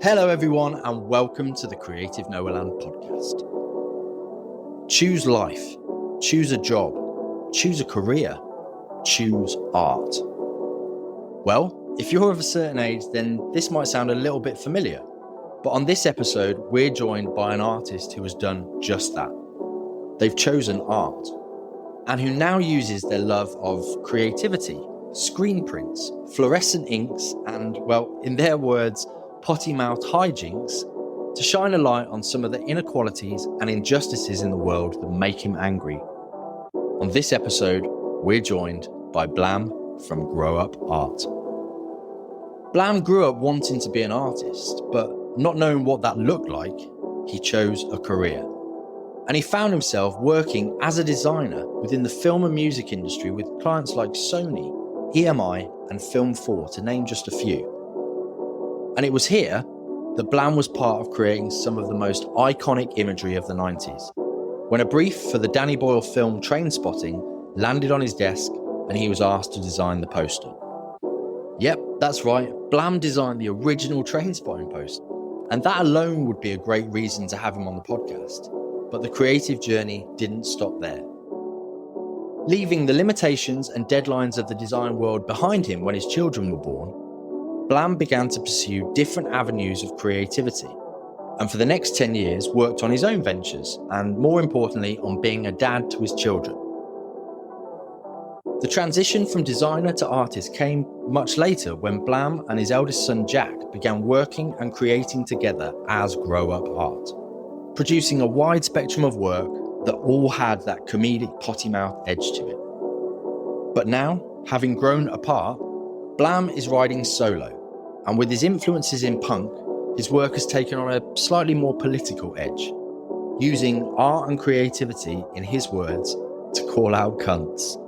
Hello everyone and welcome to the Creative Nowhere Land podcast. Choose life, choose a job, choose a career, choose art. Well, if you're of a certain age, then this might sound a little bit familiar. But on this episode, we're joined by an artist who has done just that. They've chosen art and who now uses their love of creativity, screen prints, fluorescent inks, and, well, in their words, potty-mouthed hijinks to shine a light on some of the inequalities and injustices in the world that make him angry. On this episode, we're joined by Blam from Grow Up Art. Blam grew up wanting to be an artist, but not knowing what that looked like, he chose a career. And he found himself working as a designer within the film and music industry with clients like Sony, EMI, and Film 4, to name just a few. And it was here that Blam was part of creating some of the most iconic imagery of the 90s, when a brief for the Danny Boyle film Trainspotting landed on his desk and he was asked to design the poster. Yep, that's right, Blam designed the original Trainspotting poster, and that alone would be a great reason to have him on the podcast. But the creative journey didn't stop there. Leaving the limitations and deadlines of the design world behind him when his children were born, Blam began to pursue different avenues of creativity, and for the next 10 years worked on his own ventures, and more importantly, on being a dad to his children. The transition from designer to artist came much later when Blam and his eldest son Jack began working and creating together as Grow Up Art, producing a wide spectrum of work that all had that comedic potty-mouth edge to it. But now, having grown apart, Blam is riding solo, and with his influences in punk, his work has taken on a slightly more political edge, using art and creativity, in his words, to call out cunts.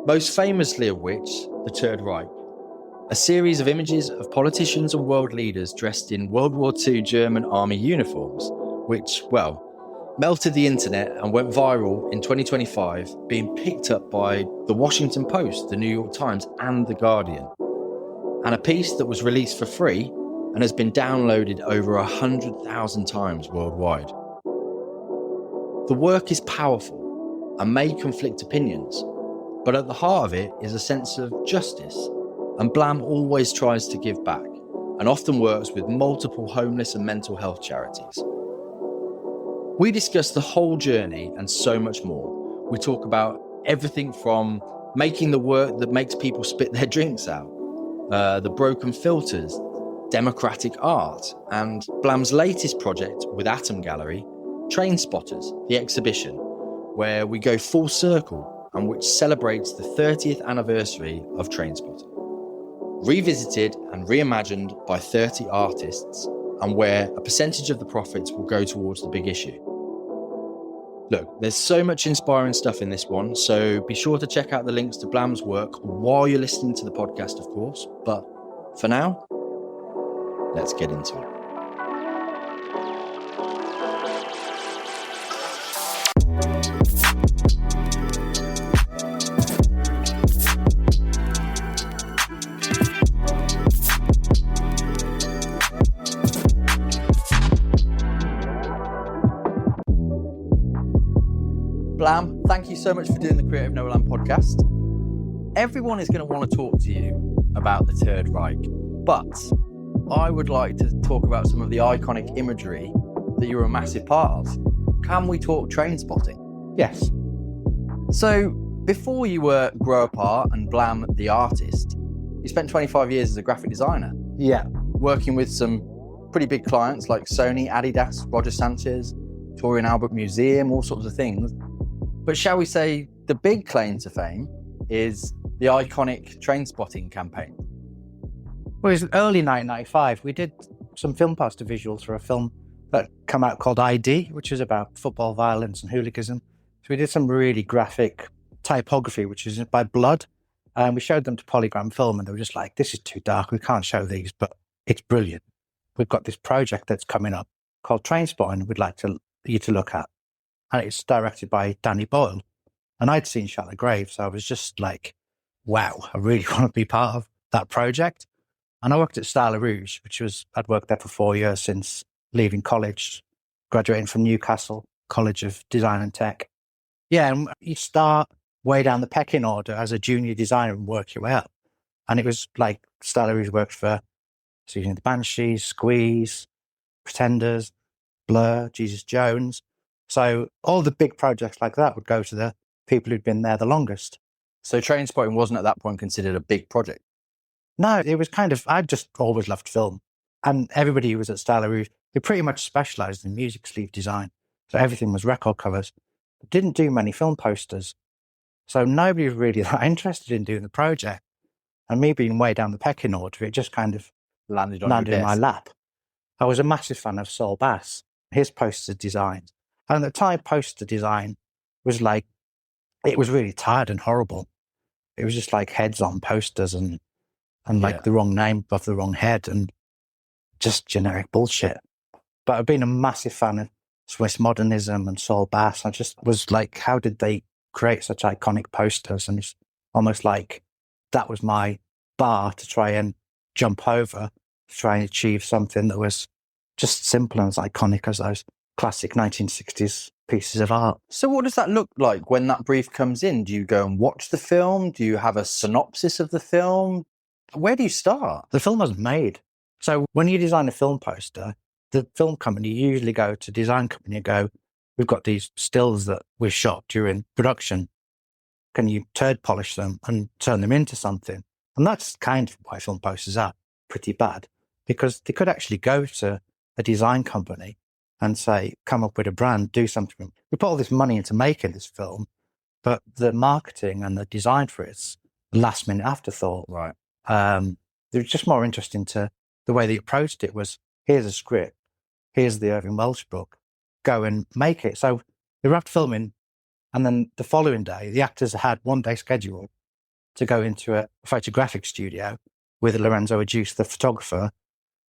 Most famously of which, the Third Reich, a series of images of politicians and world leaders dressed in World War II German army uniforms, which, well, melted the internet and went viral in 2025, being picked up by the Washington Post, the New York Times, and the Guardian. And a piece that was released for free and has been downloaded over 100,000 times worldwide. The work is powerful and may conflict opinions, but at the heart of it is a sense of justice, and Blam always tries to give back and often works with multiple homeless and mental health charities. We discuss the whole journey and so much more. We talk about everything from making the work that makes people spit their drinks out, the broken filters, democratic art, and Blam's latest project with Atom Gallery, Trainspotters, the exhibition, where we go full circle and which celebrates the 30th anniversary of Trainspotting. Revisited and reimagined by 30 artists, and where a percentage of the profits will go towards the big issue. Look, there's so much inspiring stuff in this one, so be sure to check out the links to Blam's work while you're listening to the podcast, of course. But for now, let's get into it. Blam, thank you so much for doing the Creative Nowhere Land podcast. Everyone is going to want to talk to you about the Third Reich, but I would like to talk about some of the iconic imagery that you're a massive part of. Can we talk Trainspotting? Yes. So, before you were Grow Up Art and Blam the artist, you spent 25 years as a graphic designer. Yeah. Working with some pretty big clients like Sony, Adidas, Roger Sanchez, Victoria and Albert Museum, all sorts of things. But shall we say the big claim to fame is the iconic Trainspotting campaign? Well, it was early 1995. We did some film poster visuals for a film that came out called ID, which is about football violence and hooliganism. So we did some really graphic typography, which is by blood. And we showed them to Polygram Film, and they were just like, this is too dark. We can't show these, but it's brilliant. We've got this project that's coming up called Trainspotting we'd like you to look at. And it's directed by Danny Boyle. And I'd seen Shallow Grave, so I was just like, wow, I really want to be part of that project. And I worked at Style Rouge, I'd worked there for 4 years since leaving college, graduating from Newcastle College of Design and Tech. Yeah, and you start way down the pecking order as a junior designer and work your way up. And it was like Style Rouge worked for Susan the Banshees, Squeeze, Pretenders, Blur, Jesus Jones. So all the big projects like that would go to the people who'd been there the longest. So Trainspotting wasn't at that point considered a big project? No, it was kind of, I just always loved film. And everybody who was at Style Rouge, they pretty much specialised in music sleeve design. So everything was record covers. Didn't do many film posters. So nobody was really that interested in doing the project. And me being way down the pecking order, it just kind of Landed in my lap. I was a massive fan of Saul Bass, his poster designs. And at the time, poster design was like, it was really tired and horrible. It was just like heads on posters and like the wrong name above the wrong head and just generic bullshit. But I've been a massive fan of Swiss modernism and Saul Bass. I just was like, how did they create such iconic posters? And it's almost like that was my bar to try and jump over, to try and achieve something that was just simple and as iconic as those classic 1960s pieces of art. So what does that look like when that brief comes in? Do you go and watch the film? Do you have a synopsis of the film? Where do you start? The film wasn't made. So when you design a film poster, the film company usually go to design company and go, we've got these stills that we shot during production. Can you turd polish them and turn them into something? And that's kind of why film posters are pretty bad, because they could actually go to a design company and say, come up with a brand, do something. We put all this money into making this film, but the marketing and the design for it's a last minute afterthought. Right. They were just more interesting to the way they approached it was, here's a script, here's the Irving Welsh book, go and make it. So they wrapped filming, and then the following day, the actors had 1 day schedule to go into a photographic studio with Lorenzo Agius, the photographer.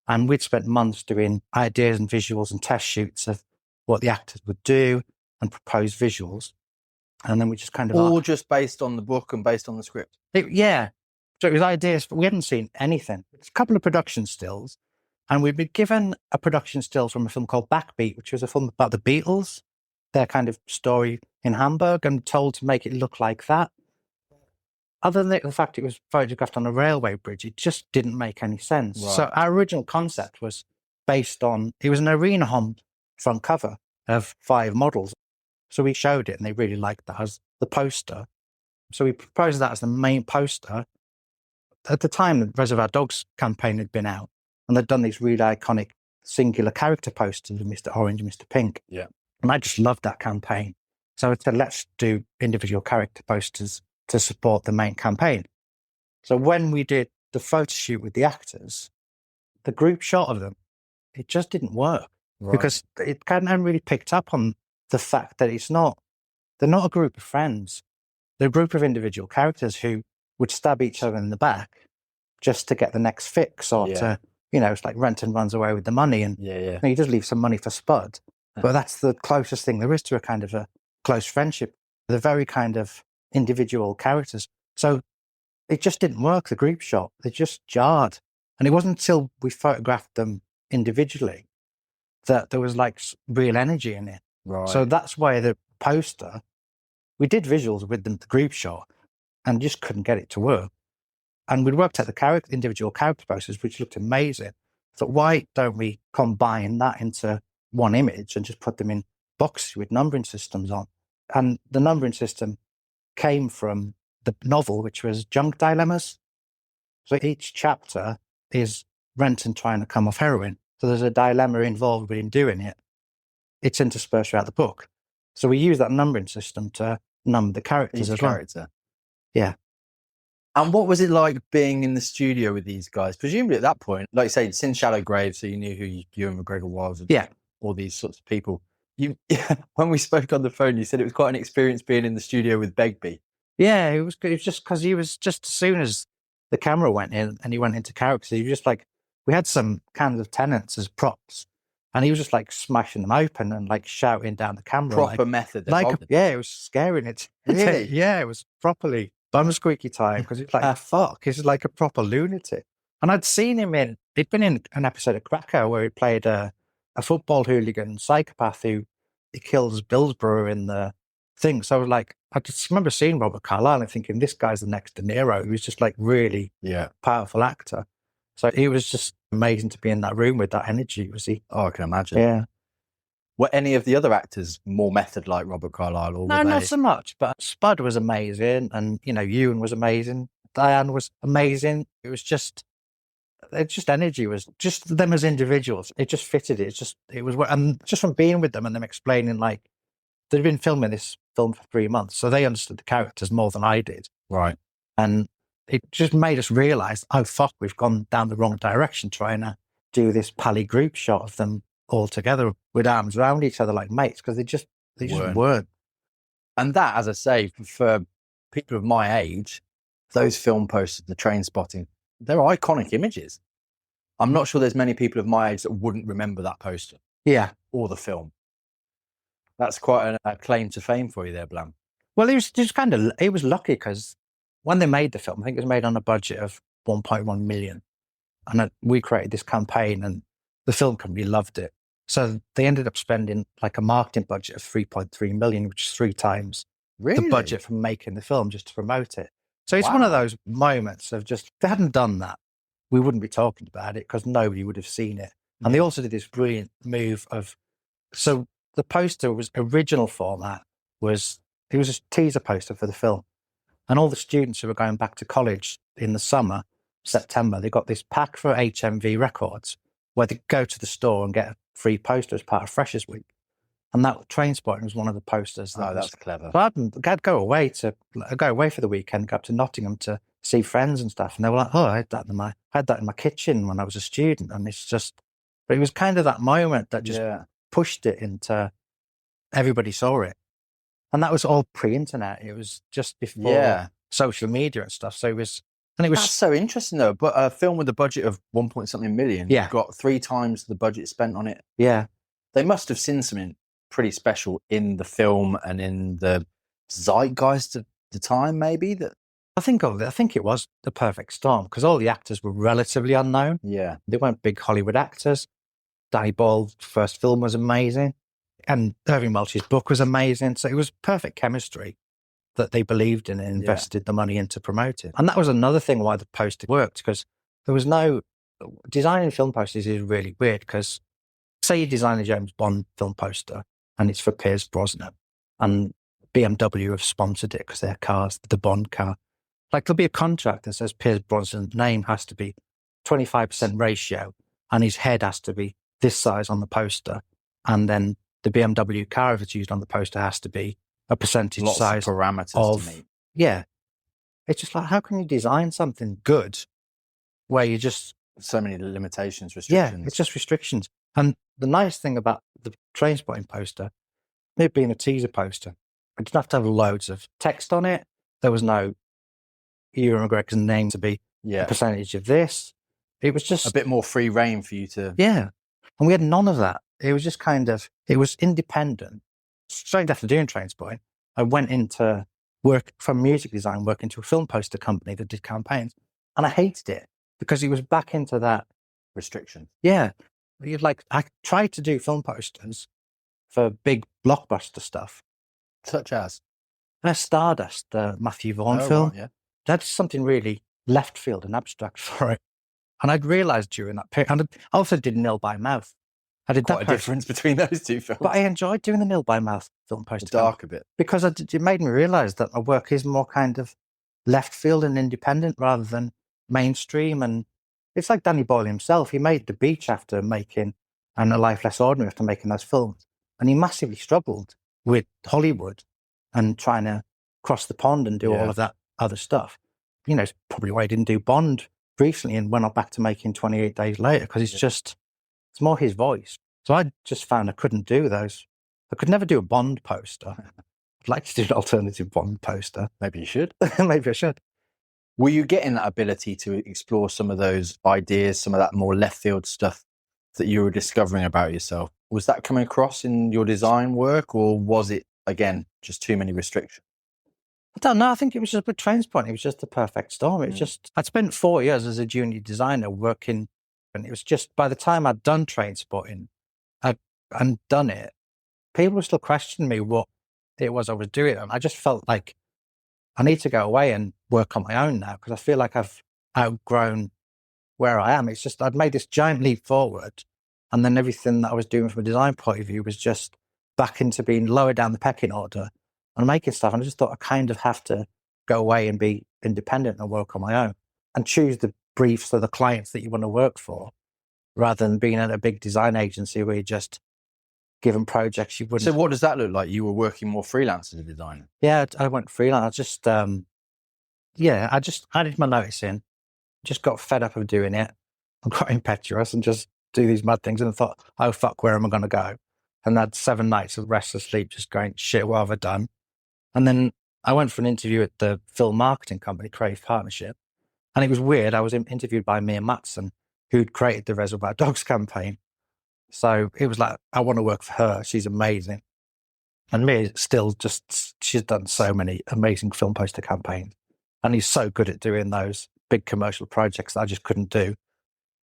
And we'd spent months doing ideas and visuals and test shoots of what the actors would do and propose visuals. And then we just kind of... All just based on the book and based on the script? Yeah. So it was ideas, but we hadn't seen anything. It's a couple of production stills. And we'd been given a production still from a film called Backbeat, which was a film about the Beatles, their kind of story in Hamburg, and told to make it look like that. Other than the fact it was photographed on a railway bridge, it just didn't make any sense. Right. So our original concept was based on, it was an arena home front cover of 5 models. So we showed it and they really liked that as the poster. So we proposed that as the main poster. At the time, the Reservoir Dogs campaign had been out and they'd done these really iconic singular character posters of Mr. Orange and Mr. Pink. Yeah. And I just loved that campaign. So I said, let's do individual character posters to support the main campaign. So when we did the photo shoot with the actors, the group shot of them, it just didn't work. Right. Because it kind of really picked up on the fact that they're not a group of friends. They're a group of individual characters who would stab each other in the back just to get the next fix or to, it's like Renton runs away with the money and he does leave some money for Spud. But that's the closest thing there is to a kind of a close friendship. They're very kind of individual characters. So it just didn't work, the group shot. They just jarred. And it wasn't until we photographed them individually that there was like real energy in it. Right. So that's why the poster, we did visuals with them, the group shot, and just couldn't get it to work. And we'd worked out the individual character posters, which looked amazing. So why don't we combine that into one image and just put them in boxes with numbering systems on? And the numbering system came from the novel, which was Junk Dilemmas. So each chapter is Renton trying to come off heroin. So there's a dilemma involved with him doing it. It's interspersed throughout the book. So we use that numbering system to number the characters as well. Yeah. And what was it like being in the studio with these guys? Presumably at that point, like you say, it's in Shallow Grave, so you knew who Ewan McGregor was. And all these sorts of people. When we spoke on the phone, you said it was quite an experience being in the studio with Begbie. Yeah, it was good. It was just because he was just as soon as the camera went in and he went into character, he was just like, we had some cans of Tennants as props and he was just like smashing them open and like shouting down the camera. Proper method. It was scaring it. Really? Yeah, it was properly bum squeaky time because it's like, fuck, he's like a proper lunatic. And I'd seen him he'd been in an episode of Cracker where he played a football hooligan psychopath who he kills Billsborough in the thing. So I was like, I just remember seeing Robert Carlyle and thinking, this guy's the next De Niro. He was just like really powerful actor. So he was just amazing to be in that room with that energy, was he? Oh, I can imagine. Yeah. Were any of the other actors more method like Robert Carlyle? Or No, were not they... so much. But Spud was amazing. And, Ewan was amazing. Diane was amazing. It was just energy was just them as individuals. It just fitted. And just from being with them and them explaining, like, they'd been filming this film for 3 months. So they understood the characters more than I did. Right. And it just made us realize, oh, fuck, we've gone down the wrong direction trying to do this pally group shot of them all together with arms around each other like mates, because they just weren't. And that, as I say, for people of my age, those film posters, the Trainspotting, they're iconic images. I'm not sure there's many people of my age that wouldn't remember that poster. Yeah. Or the film. That's quite a claim to fame for you there, Blam. Well, he was lucky because when they made the film, I think it was made on a budget of 1.1 million. And we created this campaign and the film company loved it. So they ended up spending like a marketing budget of 3.3 million, which is 3 times the budget from making the film just to promote it. So it's one of those moments of just, if they hadn't done that, we wouldn't be talking about it because nobody would have seen it. And they also did this brilliant move so the poster was original format it was a teaser poster for the film. And all the students who were going back to college in the summer, September, they got this pack for HMV Records where they go to the store and get a free poster as part of Freshers Week. And that Trainspotting was one of the posters. That's clever. So I'd go away for the weekend, go up to Nottingham to see friends and stuff. And they were like, oh, I had that in my kitchen when I was a student. And but it was kind of that moment that just pushed it into everybody saw it. And that was all pre-internet. It was just before social media and stuff. So that's so interesting though. But a film with a budget of 1.something million got 3 times the budget spent on it. Yeah. They must have seen something pretty special in the film and in the zeitgeist of the time, maybe. That I think it was the perfect storm because all the actors were relatively unknown. Yeah. They weren't big Hollywood actors. Danny Boyle's first film was amazing. And Irving Welsh's book was amazing. So it was perfect chemistry that they believed in and invested the money into promoting. And that was another thing why the poster worked, because there was no... Designing film posters is really weird because say you design a James Bond film poster and it's for Pierce Brosnan and BMW have sponsored it because their car's the Bond car. Like there'll be a contract that says Pierce Brosnan's name has to be 25% ratio and his head has to be this size on the poster. And then the BMW car, if it's used on the poster, has to be a percentage size of parameters to meet. Yeah. It's just like, how can you design something good where you just... So many limitations, restrictions. Yeah, it's just restrictions. And the nice thing about the Trainspotting poster, it being a teaser poster, it didn't have to have loads of text on it. There was no Ewan McGregor's name to be a percentage of this. It was just... a bit more free reign for you to... Yeah. And we had none of that. It was just it was independent. Straight after doing Trainspotting, I went into work from music design, work into a film poster company that did campaigns. And I hated it because it was back into that restriction. Yeah. I tried to do film posters for big blockbuster stuff. Such as? Stardust, the Matthew Vaughn film. Right, yeah. That's something really left field and abstract for it. And I'd realised during that period, and I also did Nil by Mouth. I did quite a difference between those two films. But I enjoyed doing the Nil by Mouth film poster. Dark a bit. Because it made me realise that my work is more kind of left field and independent rather than mainstream. And it's like Danny Boyle himself. He made The Beach after making and A Life Less Ordinary after making those films. And he massively struggled with Hollywood and trying to cross the pond and do all of that other stuff. It's probably why he didn't do Bond briefly and went on back to making 28 Days Later, because it's more his voice. So I just found I couldn't do those. I could never do a Bond poster. I'd like to do an alternative Bond poster. Maybe you should. Maybe I should. Were you getting that ability to explore some of those ideas, some of that more left field stuff that you were discovering about yourself? Was that coming across in your design work, or was it, again, just too many restrictions? I don't know. I think it was just with Trainspotting. It was just the perfect storm. It was just, I'd spent 4 years as a junior designer working, and it was just by the time I'd done Trainspotting and done it, people were still questioning me what it was I was doing. And I just felt like I need to go away and work on my own now because I feel like I've outgrown where I am. It's just, I'd made this giant leap forward. And then everything that I was doing from a design point of view was just back into being lower down the pecking order and making stuff. And I just thought I kind of have to go away and be independent and work on my own and choose the briefs or the clients that you want to work for rather than being at a big design agency where you just given projects you wouldn't. So what does that look like? You were working more freelance as a designer? Yeah, I went freelance. I just, I just added my notice in, just got fed up of doing it and got impetuous and just do these mad things and thought, oh, fuck, where am I going to go? And had 7 nights of restless sleep, just going, shit, what have I done? And then I went for an interview at the film marketing company, Crave Partnership. And it was weird. I was interviewed by Mia Matson, who'd created the Reservoir Dogs campaign. So it was like, I want to work for her. She's amazing. And Mia still just, she's done so many amazing film poster campaigns. And he's so good at doing those big commercial projects that I just couldn't do.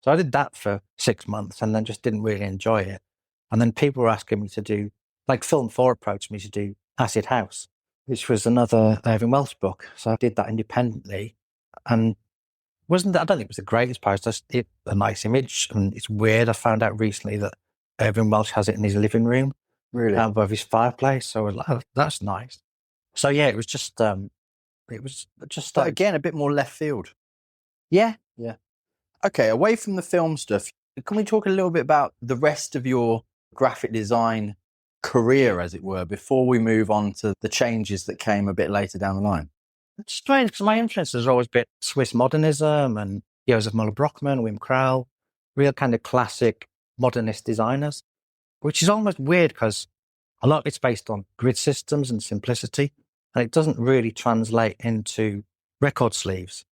So I did that for 6 months and then just didn't really enjoy it. And then people were asking me to do, like Film 4 approached me to do Acid House, which was another Irving Welsh book. So I did that independently. And I don't think it was the greatest post. It's a nice image. And it's weird. I found out recently that Irving Welsh has it in his living room. Really? Above his fireplace. So I was like, oh, that's nice. So yeah, it was just But again, a bit more left field. Yeah. Okay, away from the film stuff, can we talk a little bit about the rest of your graphic design career, as it were, before we move on to the changes that came a bit later down the line? It's strange because my influence has always been Swiss modernism and Joseph Muller-Brockmann, Wim Kraull, real kind of classic modernist designers, which is almost weird because a lot of it's based on grid systems and simplicity, and it doesn't really translate into record sleeves,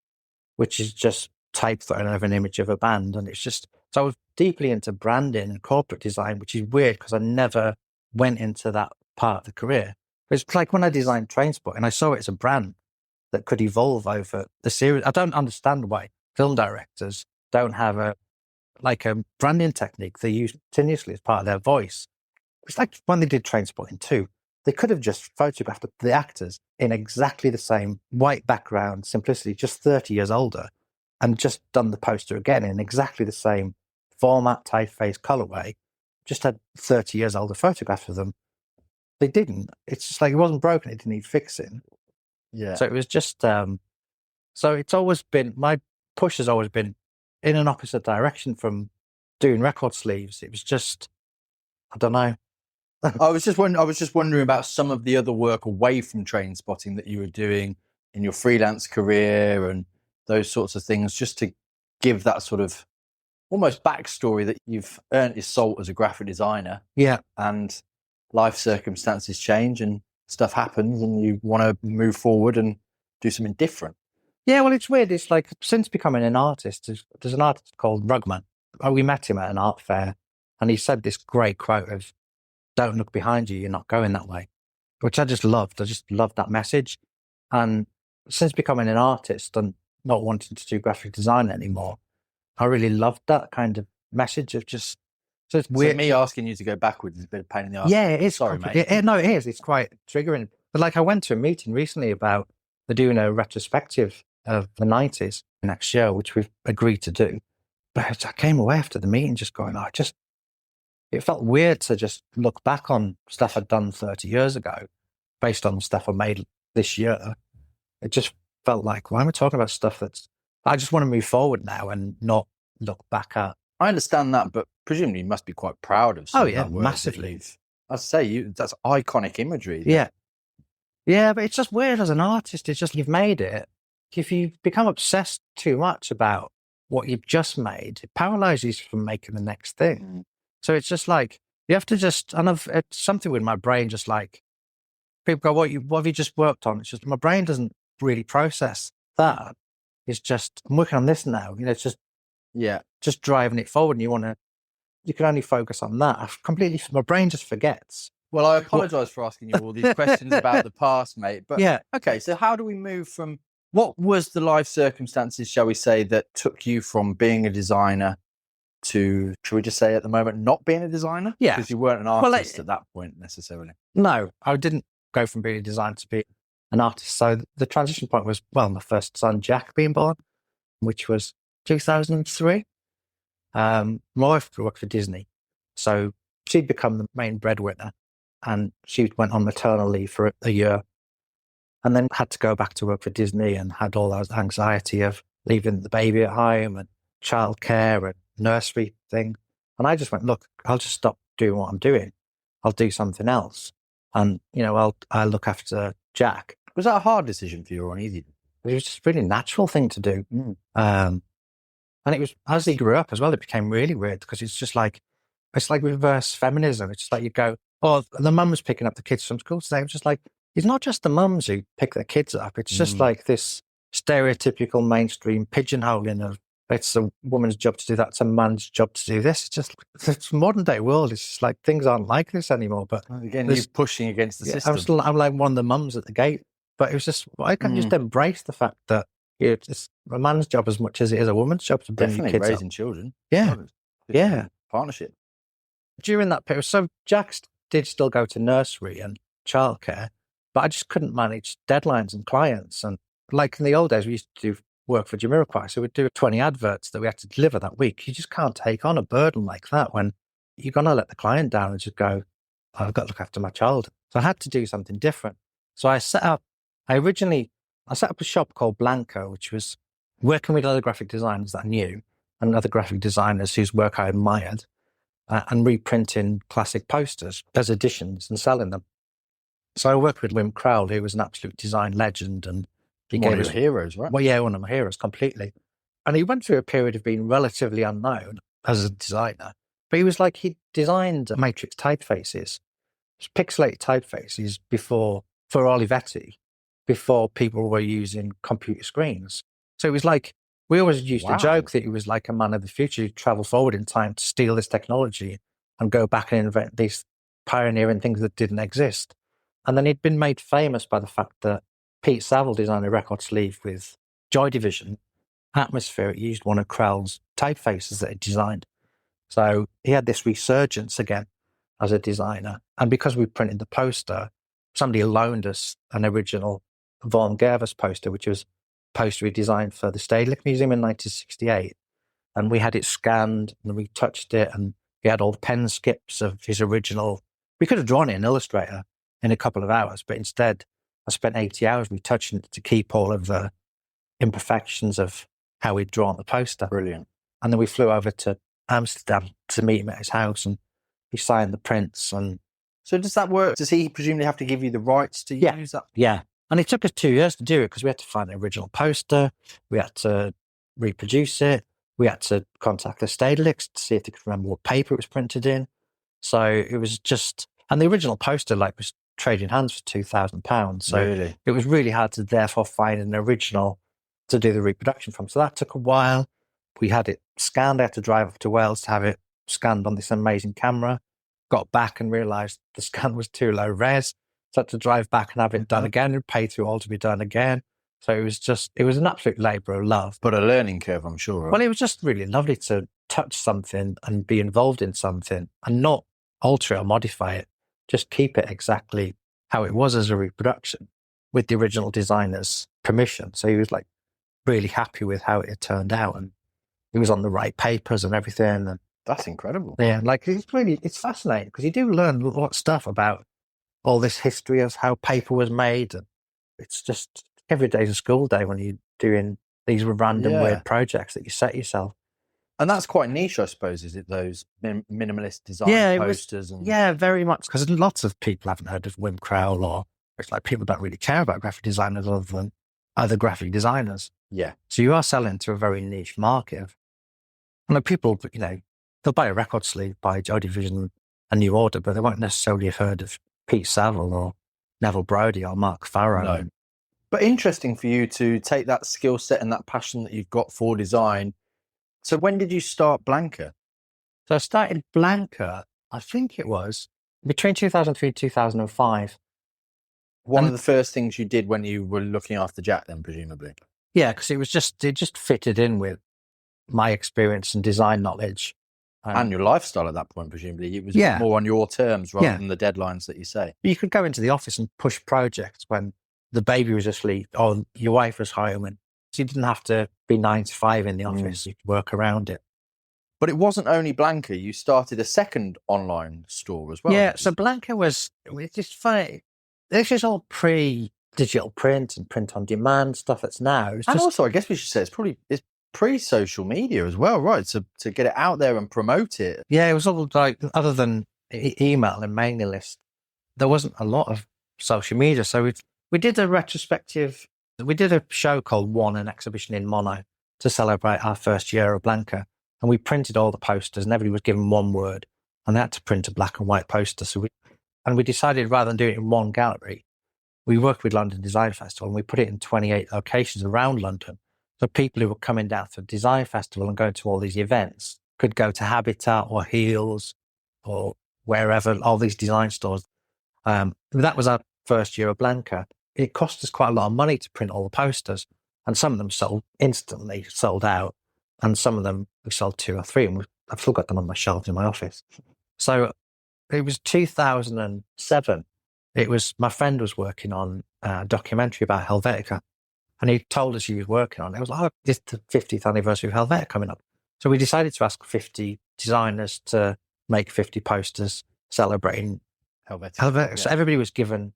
which is just type thrown over an image of a band. And it's just, so I was deeply into branding and corporate design, which is weird because I never went into that part of the career. It's like when I designed Trainspotting, I saw it as a brand that could evolve over the series. I don't understand why film directors don't have a branding technique they use continuously as part of their voice. It's like when they did Trainspotting 2, they could have just photographed the actors in exactly the same white background, simplicity, just 30 years older, and just done the poster again in exactly the same format, typeface, colorway, just had 30 years older photographs of them. They didn't. It's just like it wasn't broken. It didn't need fixing. Yeah. So it was just, so it's always been, my push has always been in an opposite direction from doing record sleeves. It was just, I don't know. I was just wondering about some of the other work away from Trainspotting that you were doing in your freelance career and those sorts of things, just to give that sort of almost backstory that you've earned your salt as a graphic designer. Yeah. And life circumstances change and stuff happens and you want to move forward and do something different. Yeah, well, it's weird. It's like, since becoming an artist, there's an artist called Rugman. We met him at an art fair and he said this great quote of, don't look behind you, you're not going that way, which I just loved. I just loved that message. And since becoming an artist and not wanting to do graphic design anymore, I really loved that kind of message of just, so it's weird. So me asking you to go backwards is a bit of pain in the arse. Yeah, it is. Sorry, mate. No, it is. It's quite triggering. But like I went to a meeting recently about, they're doing a retrospective of the 90s next year, which we've agreed to do. But I came away after the meeting just going, it felt weird to just look back on stuff I'd done 30 years ago based on the stuff I made this year. It just felt like, why am I talking about stuff I just want to move forward now and not look back at. I understand that, but presumably you must be quite proud of some of that work. Massively. I'd say that's iconic imagery. Yeah. Yeah, but it's just weird as an artist. It's just, you've made it. If you become obsessed too much about what you've just made, it paralyzes you from making the next thing. Mm. So it's just like, you have to just, it's something with my brain, just like, people go, what have you just worked on? It's just, my brain doesn't really process that. It's just, I'm working on this now. It's just driving it forward, and you can only focus on that. My brain just forgets Well, I apologise for asking you all these questions about the past, mate. But Yeah. okay, so how do we move from what was the life circumstances, shall we say, that took you from being a designer to, should we just say at the moment, not being a designer? Yeah. Because you weren't an artist at that point necessarily. No, I didn't go from being a designer to be an artist. So the transition point was, well, my first son, Jack, being born, which was 2003. My wife worked for Disney. So she'd become the main breadwinner and she went on maternal leave for a year and then had to go back to work for Disney and had all that anxiety of leaving the baby at home and childcare and nursery thing. And I just went, look, I'll just stop doing what I'm doing. I'll do something else. And, I'll look after Jack. Was that a hard decision for you or an easy? It was just a really natural thing to do. And it was, as he grew up as well, it became really weird because it's like reverse feminism. It's just like you go, oh, the mum's picking up the kids from school today. It was just like, it's not just the mums who pick their kids up. It's just like this stereotypical mainstream pigeonholing of it's a woman's job to do that. It's a man's job to do this. It's just it's modern day world. It's just like things aren't like this anymore. But again, you're pushing against the system. I'm like one of the mums at the gate. But it was just, I can just embrace the fact that it's a man's job as much as it is a woman's job to bring your kids raising up. children. Yeah. Partnership. During that period, so Jack did still go to nursery and childcare, but I just couldn't manage deadlines and clients. And like in the old days, we used to do work for Jamiroquai. So we'd do 20 adverts that we had to deliver that week. You just can't take on a burden like that when you're going to let the client down and just go, I've got to look after my child. So I had to do something different. So I set up a shop called Blanco, which was working with other graphic designers that I knew and other graphic designers whose work I admired and reprinting classic posters as editions and selling them. So I worked with Wim Crowell, who was an absolute design legend. And he one of your heroes, right? Well, yeah, one of my heroes, completely. And he went through a period of being relatively unknown as a designer. But he designed matrix typefaces, pixelated typefaces for Olivetti, before people were using computer screens. So it was like, we always used to joke that he was like a man of the future who traveled forward in time to steal this technology and go back and invent these pioneering things that didn't exist. And then he'd been made famous by the fact that Pete Saville designed a record sleeve with Joy Division. Atmosphere, he used one of Crowell's typefaces that he designed. So he had this resurgence again as a designer. And because we printed the poster, somebody loaned us an original Von Gervers poster, which was a poster we designed for the Stedelijk Museum in 1968. And we had it scanned and we touched it and we had all the pen skips of his original. We could have drawn it in Illustrator in a couple of hours, but instead I spent 80 hours retouching it to keep all of the imperfections of how we'd drawn the poster. Brilliant. And then we flew over to Amsterdam to meet him at his house and he signed the prints. And so does that work? Does he presumably have to give you the rights to use that? Yeah. And it took us 2 years to do it because we had to find the original poster. We had to reproduce it. We had to contact the Stedelijks to see if they could remember what paper it was printed in. So it was just, and the original poster was trading hands for £2,000. So really? It was really hard to therefore find an original to do the reproduction from. So that took a while. We had it scanned. I had to drive up to Wales to have it scanned on this amazing camera. Got back and realised the scan was too low res. So I had to drive back and have it done again and pay through all to be done again. So it was an absolute labour of love. But a learning curve, I'm sure. Right? Well, it was just really lovely to touch something and be involved in something and not alter it or modify it. Just keep it exactly how it was as a reproduction with the original designer's permission. So he was really happy with how it had turned out and he was on the right papers and everything. And that's incredible. Yeah, it's fascinating because you do learn a lot of stuff about all this history of how paper was made. And it's just every day's a school day when you're doing these random weird projects that you set yourself. And that's quite niche, I suppose, is it, those minimalist design posters? Yeah, very much, because lots of people haven't heard of Wim Crowell, or it's like people don't really care about graphic designers other than other graphic designers. Yeah. So you are selling to a very niche market. And people, they'll buy a record sleeve by Joy Division, a New Order, but they won't necessarily have heard of Pete Saville or Neville Brody or Mark Farrow. No. But interesting for you to take that skill set and that passion that you've got for design. So when did you start Blanca? So I started Blanca, I think it was between 2003 and 2005. One of the first things you did when you were looking after Jack, then presumably. Yeah, because it just fitted in with my experience and design knowledge. And your lifestyle at that point, presumably. It was Yeah. more on your terms rather Yeah. than the deadlines that you say. You could go into the office and push projects when the baby was asleep or your wife was home, and so you didn't have to be 9 to 5 in the office. You could work around it. But it wasn't only Blanca. You started a second online store as well. Yeah, so Blanca was, it's just funny. This is all pre-digital print and print on demand stuff that's now. It's And just, also, I guess we should say it's pre-social media as well, right? To get it out there and promote it. yeah, it was all like, other than email and mailing list, there wasn't a lot of social media. So we did a retrospective. We did a show called One, an exhibition in Mono to celebrate our first year of Blanca. And we printed all the posters and everybody was given one word. And they had to print a black and white poster. So we decided rather than doing it in one gallery, we worked with London Design Festival and we put it in 28 locations around London. So people who were coming down to the Design Festival and going to all these events could go to Habitat or Heels or wherever, all these design stores. That was our first year of Blanca. It cost us quite a lot of money to print all the posters, and some of them sold out, and some of them we sold 2 or 3, and I've still got them on my shelves in my office. So it was 2007. My friend was working on a documentary about Helvetica, and he told us he was working on it. It was like, oh, it's the 50th anniversary of Helvetica coming up. So we decided to ask 50 designers to make 50 posters celebrating Helvetica. Yeah. So everybody was given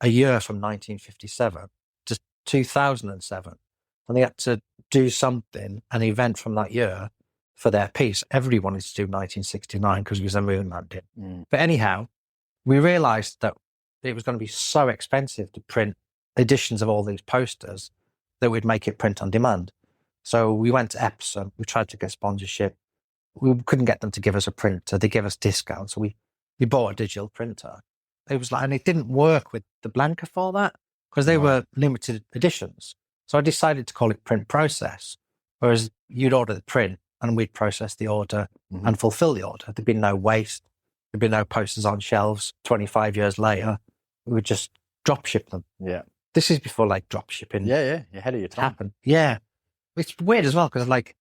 a year from 1957 to 2007. And they had to do something, an event from that year for their piece. Everybody wanted to do 1969 because it was a moon landing. But anyhow, we realized that it was going to be so expensive to print editions of all these posters that we'd make it print on demand. So we went to Epsom. We tried to get sponsorship. We couldn't get them to give us a printer. They gave us discounts. So we bought a digital printer. It was like, and it didn't work with the Blanca for that because they were limited editions. So I decided to call it print process, whereas you'd order the print and we'd process the order and fulfill the order. There'd be no waste. There'd be no posters on shelves. 25 years later, we would just drop ship them. Yeah. This is before like drop shipping. Yeah. You're ahead of your time. Happened. Yeah. It's weird as well because like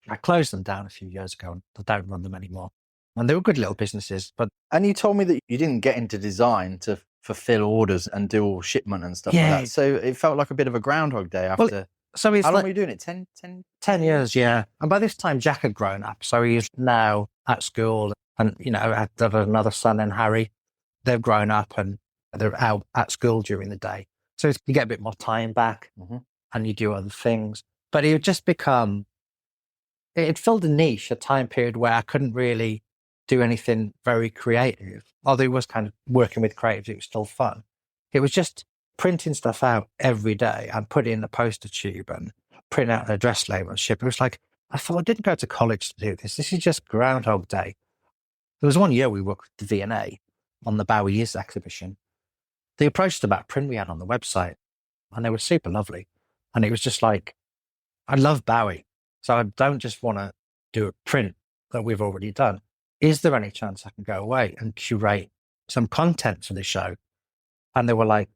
I closed them down a few years ago and I don't run them anymore. And they were good little businesses. And you told me that you didn't get into design to fulfill orders and do all shipment and stuff like that. So it felt like a bit of a Groundhog Day after. Well, so how long were you doing it? 10 years, yeah. And by this time, Jack had grown up. So he's now at school and, I've got another son and Harry. They've grown up and they're out at school during the day. So you get a bit more time back and you do other things. But it had just it filled a niche, a time period where I couldn't really do anything very creative. Although it was kind of working with creatives, it was still fun. It was just printing stuff out every day and put it in a poster tube and print out an address label and ship. It was like, I thought I didn't go to college to do this. This is just Groundhog Day. There was one year we worked with the V&A on the Bowie Years exhibition. They approached us about print we had on the website and they were super lovely. And it was just like, I love Bowie. So I don't just want to do a print that we've already done. Is there any chance I can go away and curate some content for the show? And they were like,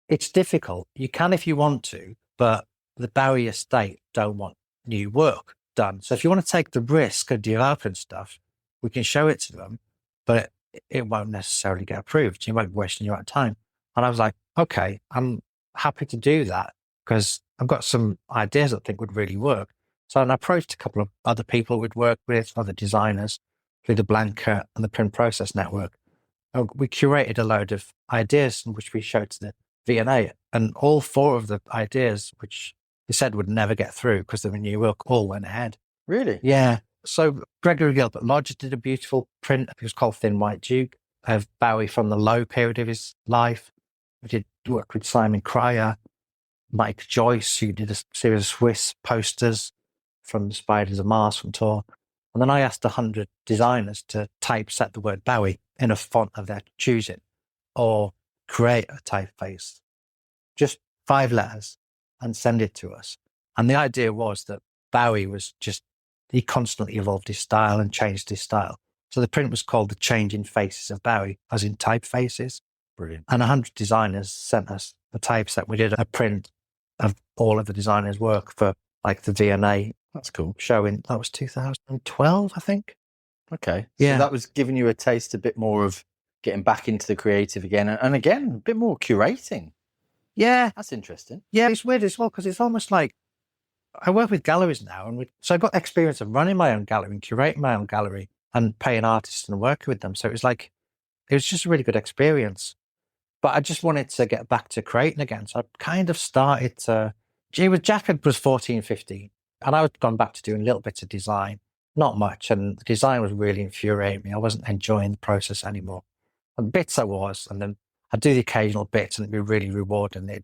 it's difficult. You can if you want to, but the Bowie estate don't want new work done. So if you want to take the risk of developing stuff, we can show it to them, but it won't necessarily get approved. You might be wasting your own time. And I was like, okay, I'm happy to do that because I've got some ideas that I think would really work. So I approached a couple of other people we'd worked with, other designers, through the Blanca and the Print Process Network. We curated a load of ideas which we showed to the V&A, and all 4 of the ideas, which they said would never get through because they were new work, all went ahead. Really? Yeah. So Gregory Gilbert Lodge did a beautiful print. It was called Thin White Duke of Bowie from the low period of his life. We did work with Simon Cryer, Mike Joyce, who did a series of Swiss posters from the Spiders of Mars from tour. And then I asked 100 designers to typeset the word Bowie in a font of their choosing or create a typeface, just 5 letters, and send it to us. And the idea was that Bowie was he constantly evolved his style and changed his style. So the print was called The Changing Faces of Bowie, as in typefaces. Brilliant. And 100 designers sent us a typeset. We did a print of all of the designers' work for like the V&A. That's cool. Showing, that was 2012, I think. Okay. Yeah. So that was giving you a taste a bit more of getting back into the creative again. And again, a bit more curating. Yeah. That's interesting. Yeah, it's weird as well because it's almost like I work with galleries now. So I got experience of running my own gallery and curating my own gallery and paying artists and working with them. So it was just a really good experience. But I just wanted to get back to creating again. So I kind of started to, Jack was 14, 15. And I had gone back to doing little bits of design, not much. And the design was really infuriating me. I wasn't enjoying the process anymore. And bits I was, and then I'd do the occasional bits and it'd be really rewarding. And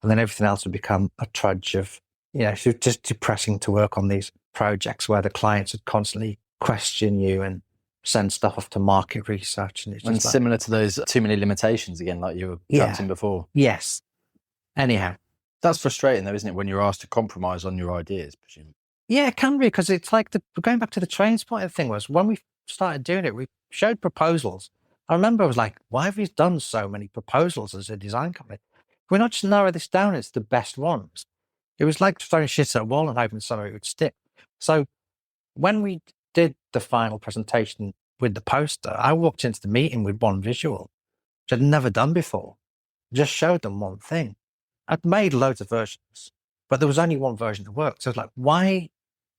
then everything else would become a trudge of, it was just depressing to work on these projects where the clients would constantly question you and send stuff off to market research. And it's just similar to those too many limitations again, like you were trapped in before. Yes. Anyhow. That's frustrating though, isn't it? When you're asked to compromise on your ideas, presumably. Yeah, it can be, because it's like going back to the Trainspotting thing was when we started doing it, we showed proposals. I remember I was like, why have we done so many proposals as a design company? We're not just narrow this down, it's the best ones. It was like throwing shit at a wall and hoping somebody would stick. So when we did the final presentation with the poster, I walked into the meeting with one visual, which I'd never done before. Just showed them one thing. I'd made loads of versions, but there was only one version that worked. So I was like, why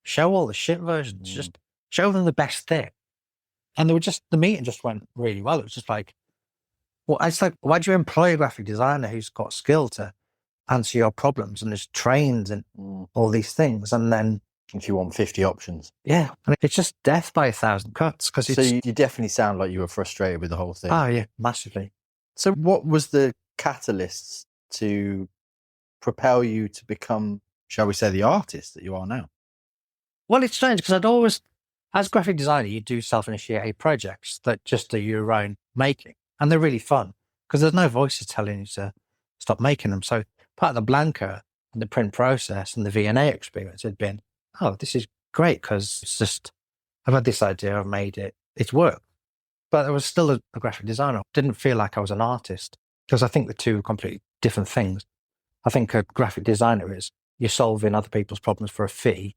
show all the shit versions? Just show them the best thing. And the meeting just went really well. It was just like, it's like, why do you employ a graphic designer who's got skill to answer your problems and is trained and all these things? And then if you want 50 options. Yeah. And it's just death by 1,000 cuts. So you definitely sound like you were frustrated with the whole thing. Oh, yeah, massively. So what was the catalyst to propel you to become, shall we say, the artist that you are now? Well, it's strange because I'd always, as a graphic designer, you do self-initiated projects that just are your own making. And they're really fun because there's no voices telling you to stop making them. So part of the Blanca and the print process and the V&A experience had been, oh, this is great because it's just, I've had this idea, I've made it, it's worked. But I was still a graphic designer. Didn't feel like I was an artist because I think the two are completely different things. I think a graphic designer is you're solving other people's problems for a fee,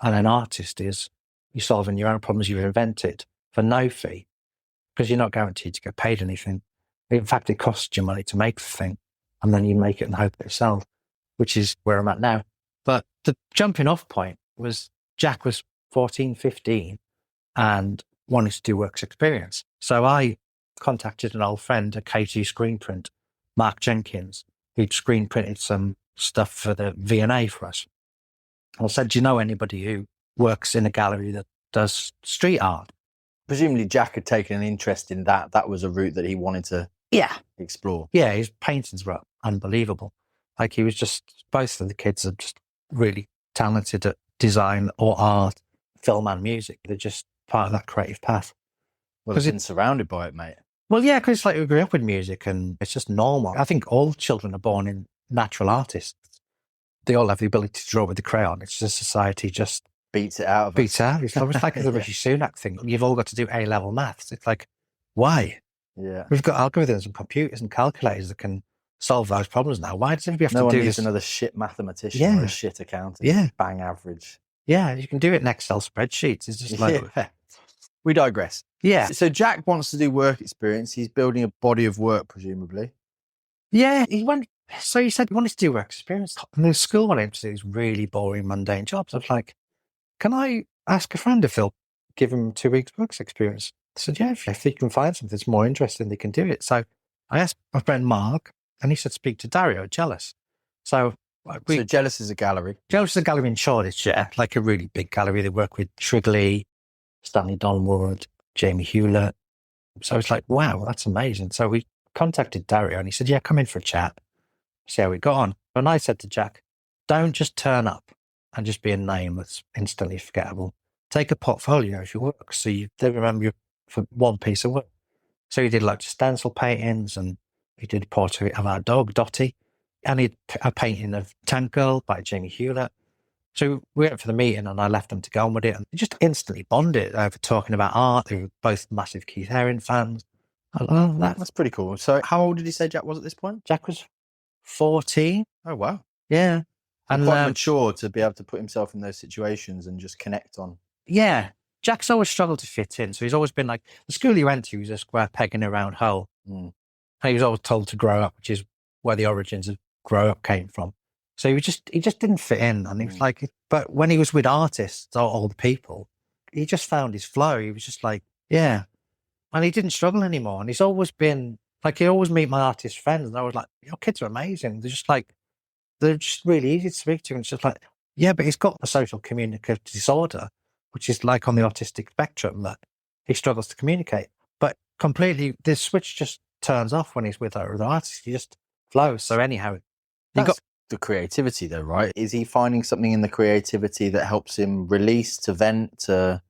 and an artist is you're solving your own problems you've invented for no fee because you're not guaranteed to get paid anything. In fact, it costs you money to make the thing, and then you make it and hope it sells, which is where I'm at now. But the jumping off point was Jack was 14, 15 and wanted to do works experience. So I contacted an old friend at K2 Screen Print, Mark Jenkins, who'd screen printed some stuff for the V&A for us. I said, do you know anybody who works in a gallery that does street art? Presumably Jack had taken an interest in that. That was a route that he wanted to explore. Yeah, his paintings were unbelievable. Like he was just, both of the kids are just really talented at design or art, film and music. They're just part of that creative path. Well, it's been surrounded by it, mate. Well, yeah, because it's like we grew up with music and it's just normal. I think all children are born in natural artists. They all have the ability to draw with the crayon. It's just society just beats it out of us. It's almost like the Rishi Sunak thing. You've all got to do A-level maths. It's like, why? Yeah. We've got algorithms and computers and calculators that can solve those problems now. Why does everybody have no to do one needs this? another shit mathematician or a shit accountant. Yeah. Bang average. Yeah, you can do it in Excel spreadsheets. It's just like... Yeah. We digress. Yeah. So Jack wants to do work experience. He's building a body of work, presumably. Yeah, so he said he wanted to do work experience. And the school wanted him to do these really boring, mundane jobs. I was like, can I ask a friend if they'll give him 2 weeks work experience? I said, yeah, if he can find something that's more interesting, they can do it. So I asked my friend Mark, and he said, speak to Dario, Jealous. So Jealous is a gallery. Jealous is a gallery in Shoreditch, like a really big gallery. They work with Shrigley, Stanley Donwood, Jamie Hewlett. So it's like, wow, that's amazing. So we contacted Dario and he said, yeah, come in for a chat. See how we got on. And I said to Jack, don't just turn up and just be a name that's instantly forgettable. Take a portfolio of your work so they remember you for one piece of work. So he did like stencil paintings and he did a portrait of our dog, Dottie. And he did a painting of Tank Girl by Jamie Hewlett. So we went for the meeting and I left them to go on with it, and they just instantly bonded over talking about art. They were both massive Keith Haring fans. That's pretty cool. So how old did you say Jack was at this point? Jack was 14. Oh, wow. Yeah. And quite mature to be able to put himself in those situations and just connect on. Yeah. Jack's always struggled to fit in. So he's always been like, the school he went to was a square peg in a round hole. Mm. And he was always told to grow up, which is where the origins of grow up came from. So he just didn't fit in. And he was like, but when he was with artists or older people, he just found his flow. He was just like, yeah. And he didn't struggle anymore. And he's always been like, he always meet my artist friends. And I was like, your kids are amazing. They're just really easy to speak to. And it's just like, yeah, but he's got a social communicative disorder, which is like on the autistic spectrum, that he struggles to communicate. But completely, the switch just turns off when he's with other artists. He just flows. So anyhow, That's the creativity though, right? Is he finding something in the creativity that helps him release, to vent, to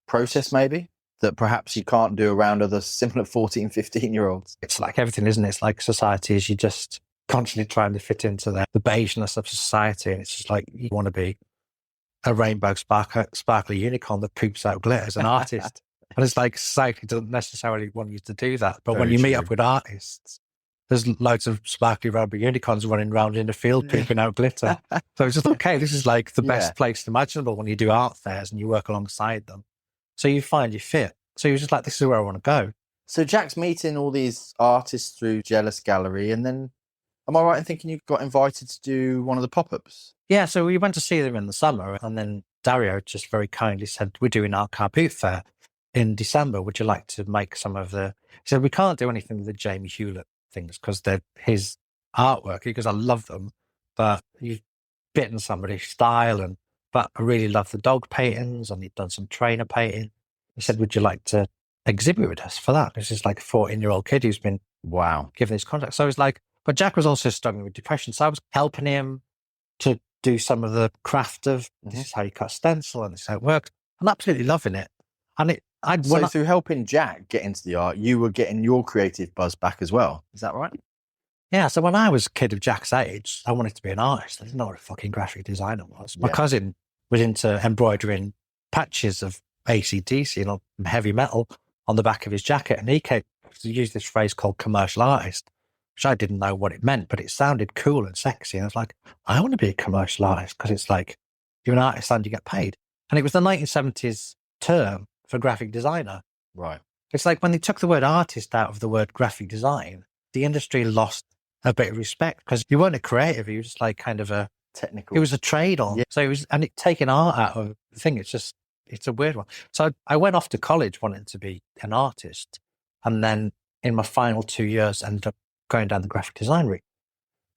process maybe, that perhaps you can't do around other similar 14, 15-year-olds? It's like everything, isn't it? It's like society is, you just constantly trying to fit into the beigeness of society. And it's just like, you want to be a rainbow sparkly unicorn that poops out glitter as an artist. And it's like, society doesn't necessarily want you to do that. But when you meet up with artists, there's loads of sparkly rainbow unicorns running around in the field pooping out glitter. So it's just, okay, this is like the best place imaginable when you do art fairs and you work alongside them. So you find you fit. So you're just like, this is where I want to go. So Jack's meeting all these artists through Jealous Gallery, and then, am I right in thinking you got invited to do one of the pop-ups? Yeah, so we went to see them in the summer, and then Dario just very kindly said, we're doing our car boot fair in December. Would you like to make some of the... He said, we can't do anything with the Jamie Hewlett things because they're his artwork, because I love them, but you've bitten somebody's style. But I really love the dog paintings, and he'd done some trainer painting. He said, would you like to exhibit with us for that? This is like a 14-year-old kid who's been given his contract. So I was like, but Jack was also struggling with depression. So I was helping him to do some of the craft of this is how you cut stencil and this is how it works. I'm absolutely loving it. And through helping Jack get into the art, you were getting your creative buzz back as well. Is that right? Yeah. So when I was a kid of Jack's age, I wanted to be an artist. I didn't know what a fucking graphic designer was. My cousin was into embroidering patches of AC/DC and heavy metal on the back of his jacket. And he came to use this phrase called commercial artist, which I didn't know what it meant, but it sounded cool and sexy. And I was like, I want to be a commercial artist, because it's like, you're an artist and you get paid. And it was the 1970s term for graphic designer. Right. It's like when they took the word artist out of the word graphic design, the industry lost a bit of respect, because you weren't a creative, you were just like kind of a technical. It was a trade on. Yeah. So it was, and it taking art out of the thing, it's a weird one. So I went off to college wanting to be an artist. And then in my final 2 years, ended up going down the graphic design route.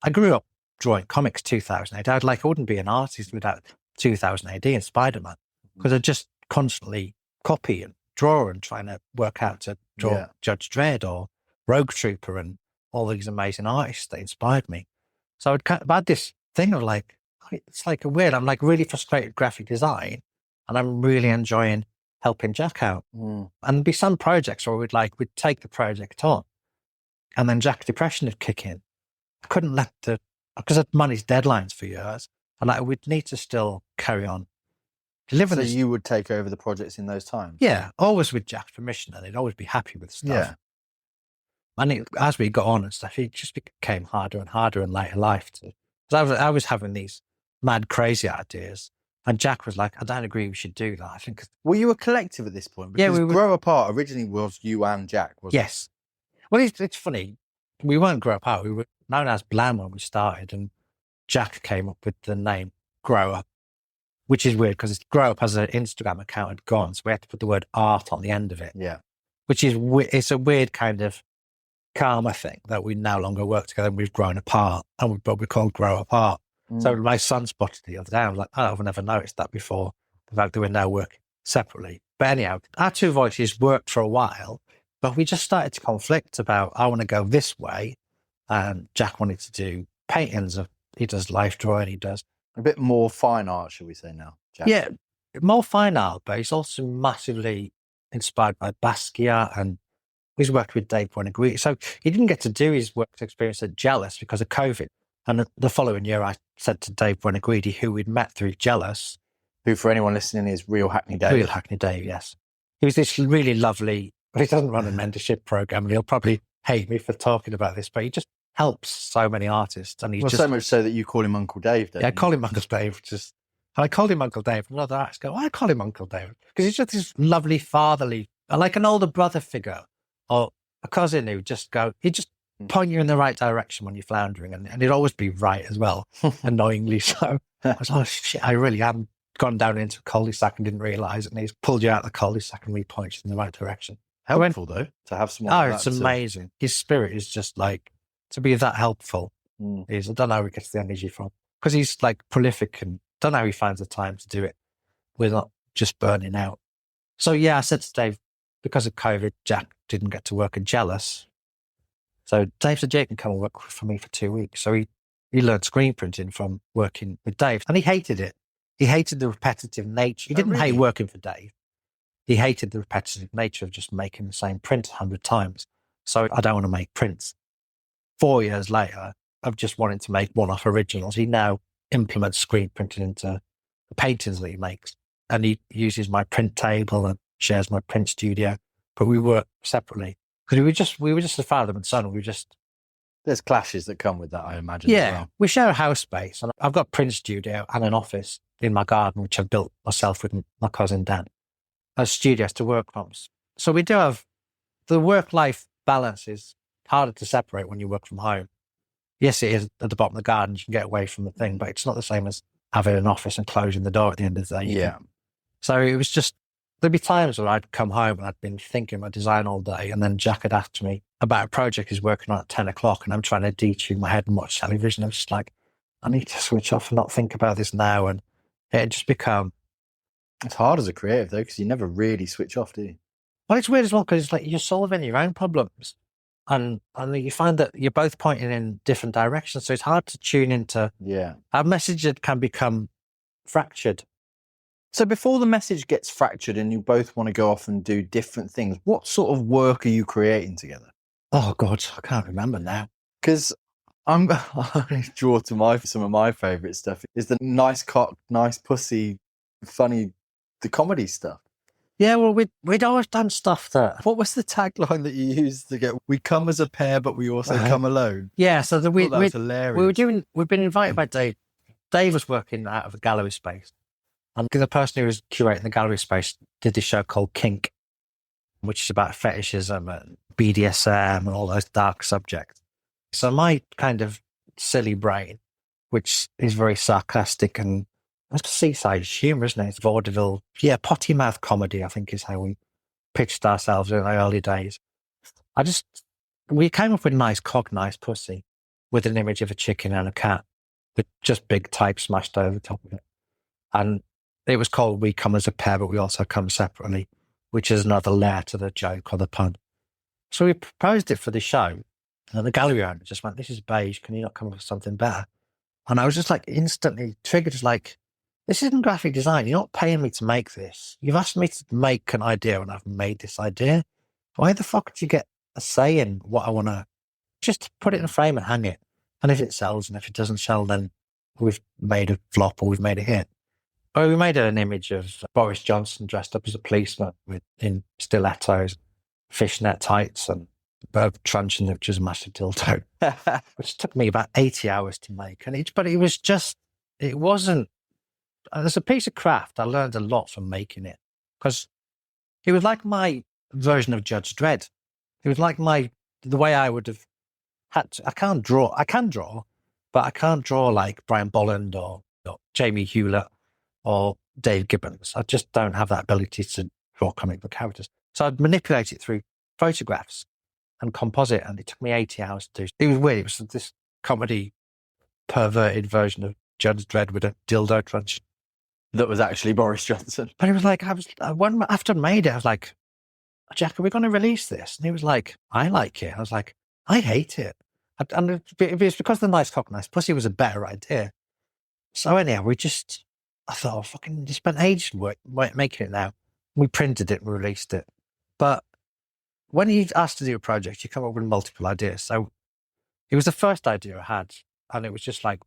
I grew up drawing comics 2000 AD. I wouldn't be an artist without 2000 AD and Spider-Man, because I just constantly copy and draw and trying to work out to draw Judge Dredd or Rogue Trooper and all these amazing artists that inspired me. So I'd had this thing of like, it's like a weird, I'm like really frustrated with graphic design, and I'm really enjoying helping Jack out. And there'd be some projects where we'd take the project on, and then Jack's depression would kick in. I couldn't let because I'd managed deadlines for years, and we'd need to still carry on delivering. So you would take over the projects in those times? Yeah, always with Jack's permission, and he'd always be happy with stuff. Yeah. And as we got on and stuff, it just became harder and harder in later life. Because I was having these mad, crazy ideas, and Jack was like, I don't agree we should do that. I think. Were you a collective at this point? Because Grow Apart originally was you and Jack, wasn't it? Yes. Well, it's funny. We weren't Grow Apart. We were known as Blam when we started, and Jack came up with the name Grow Up, which is weird because Grow Up has an Instagram account had gone, so we had to put the word art on the end of it. Yeah. Which is it's a weird kind of karma thing that we no longer work together and we've grown apart, but we're called Grow Apart. So my son spotted the other day. I was like, oh, I've never noticed that before. The fact that we're now working separately. But anyhow, our two voices worked for a while, but we just started to conflict about, I want to go this way, and Jack wanted to do paintings. He does life drawing. He does a bit more fine art, should we say now, Jack? Yeah, more fine art, but he's also massively inspired by Basquiat, and he's worked with Dave Boyle. So he didn't get to do his work experience at Jealous because of COVID. And the following year, I said to Dave Buenaguidi, who we'd met through Jealous, Who, for anyone listening, is Real Hackney Dave. Real Hackney Dave, yes. He was this really lovely, but he doesn't run a mentorship program, and he'll probably hate me for talking about this, but he just helps so many artists. And so much so that you call him Uncle Dave, don't you? I call him Uncle Dave. And I called him Uncle Dave. And other artists go, why I call him Uncle Dave? Because he's just this lovely fatherly, like an older brother figure or a cousin who he'd just point you in the right direction when you're floundering, and it'd always be right as well, annoyingly so. I was like, oh shit, I really am gone down into a cul-de-sac and didn't realise it, and he's pulled you out of the cul-de-sac and re-pointed in the right direction. Helpful though, to have someone like it's amazing. His spirit is just like, to be that helpful. I don't know where he gets the energy from, because he's like prolific, and don't know how he finds the time to do it without just burning out. So yeah, I said to Dave, because of COVID, Jack didn't get to work in Jealous. So Dave said, Jake can come and work for me for 2 weeks. So he learned screen printing from working with Dave, and he hated it. He hated the repetitive nature. He didn't hate working for Dave. He hated the repetitive nature of just making the same print 100 times. So I don't want to make prints. 4 years later, I've just wanted to make one-off originals. He now implements screen printing into the paintings that he makes. And he uses my print table and shares my print studio. But we work separately. Because we were just a father and son. There's clashes that come with that, I imagine. Yeah, as well. We share a house space. And I've got a print studio and an office in my garden, which I've built myself with my cousin Dan, as studios to work from. So we do have the work-life balance is harder to separate when you work from home. Yes, it is at the bottom of the garden. You can get away from the thing, but it's not the same as having an office and closing the door at the end of the day. Yeah. So it was just, there'd be times where I'd come home and I'd been thinking my design all day, and then Jack had asked me about a project he's working on at 10 o'clock, and I'm trying to detune my head and watch television. I'm just like, I need to switch off and not think about this now. And it had just become... It's hard as a creative, though, because you never really switch off, do you? Well, it's weird as well, because it's like you're solving your own problems. And you find that you're both pointing in different directions. So it's hard to tune into a message that can become fractured. So before the message gets fractured and you both want to go off and do different things, what sort of work are you creating together? Oh, God, I can't remember now. Because I'm going to draw to some of my favourite stuff is the nice cock, nice pussy, funny, the comedy stuff. Yeah, well, we'd always done stuff that... What was the tagline that you used to get? We come as a pair, but we also come alone. Yeah, so that was hilarious. We've been invited by Dave. Dave was working out of a gallery space. And the person who was curating the gallery space did this show called Kink, which is about fetishism and BDSM and all those dark subjects. So my kind of silly brain, which is very sarcastic and it's seaside humour, isn't it? It's vaudeville. Yeah, potty mouth comedy, I think, is how we pitched ourselves in the early days. We came up with nice cock, nice pussy with an image of a chicken and a cat with just big type smashed over the top of it. And it was called We Come as a Pair, but we also come separately, which is another layer to the joke or the pun. So we proposed it for the show, and the gallery owner just went, this is beige, can you not come up with something better? And I was just like instantly triggered, just like, this isn't graphic design. You're not paying me to make this. You've asked me to make an idea and I've made this idea. Why the fuck did you get a say in what I want to... Just put it in a frame and hang it. And if it sells and if it doesn't sell, then we've made a flop or we've made a hit. Or we made an image of Boris Johnson dressed up as a policeman in stilettos, fishnet tights and a truncheon, which was a massive dildo, which took me about 80 hours to make. But it was just... It wasn't... As a piece of craft, I learned a lot from making it because it was like my version of Judge Dredd. It was like the way I would have had to. I can draw, but I can't draw like Brian Bolland or Jamie Hewlett or Dave Gibbons. I just don't have that ability to draw comic book characters. So I'd manipulate it through photographs and composite, and it took me 80 hours to do. It was weird. It was this comedy perverted version of Judge Dredd with a dildo truncheon. That was actually Boris Johnson. But it was like, after I made it, I was like, Jack, are we going to release this? And he was like, I like it. I was like, I hate it. And it's because the nice cock, nice pussy was a better idea. So anyhow, I thought, oh, fucking, you spent ages making it now. We printed it and released it. But when you asked to do a project, you come up with multiple ideas. So it was the first idea I had. And it was just like,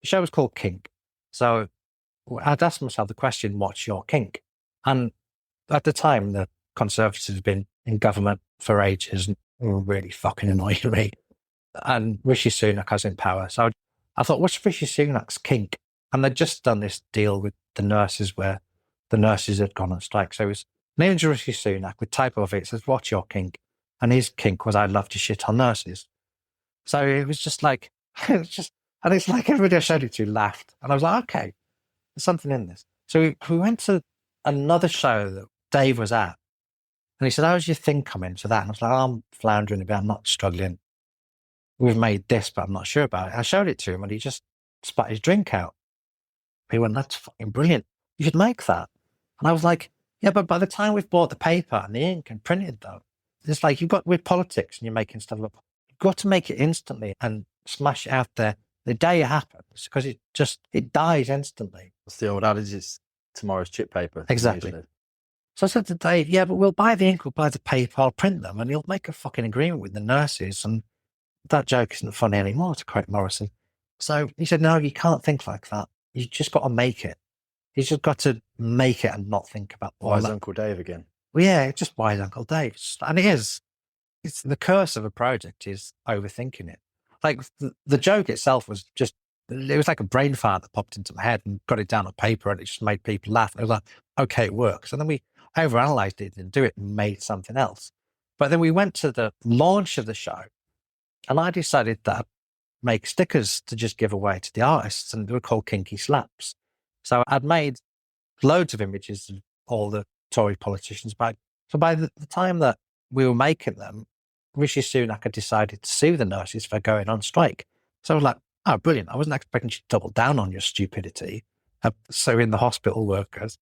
the show was called Kink. So I'd asked myself the question, what's your kink? And at the time, the Conservatives had been in government for ages and were really fucking annoying me. And Rishi Sunak was in power. So I thought, what's Rishi Sunak's kink? And they'd just done this deal with the nurses where the nurses had gone on strike. So it was named Rishi Sunak with typo of it. It says, what's your kink? And his kink was, I'd love to shit on nurses. So it was just like, and it's like everybody I showed it to laughed. And I was like, okay, there's something in this. So we went to another show that Dave was at. And he said, how's your thing coming to that? And I was like, I'm floundering a bit. I'm not struggling. We've made this, but I'm not sure about it. I showed it to him and he just spat his drink out. He went, that's fucking brilliant. You should make that. And I was like, yeah, but by the time we've bought the paper and the ink and printed though, it's like you've got with politics and you're making stuff up. You've got to make it instantly and smash it out there the day it happens because it dies instantly. What's the old adage? It's tomorrow's chip paper. Exactly. Usually. So I said to Dave, yeah, but we'll buy the ink, we'll buy the paper, I'll print them and you'll make a fucking agreement with the nurses. And that joke isn't funny anymore, to quote Morrison. So he said, no, you can't think like that. You just got to make it. You just got to make it and not think about Wise Uncle Dave again. Well, yeah, it's just wise Uncle Dave. And it is. It's the curse of a project is overthinking it. Like the joke itself was just, it was like a brain fart that popped into my head and got it down on paper and it just made people laugh. And it was like, okay, it works. And then we overanalyzed it, didn't do it, and made something else. But then we went to the launch of the show and I decided that I'd make stickers to just give away to the artists and they were called Kinky Slaps. So I'd made loads of images of all the Tory politicians back. So by the time that we were making them, Rishi Sunak had decided to sue the nurses for going on strike. So I was like, oh, brilliant. I wasn't expecting you to double down on your stupidity. Suing the hospital workers.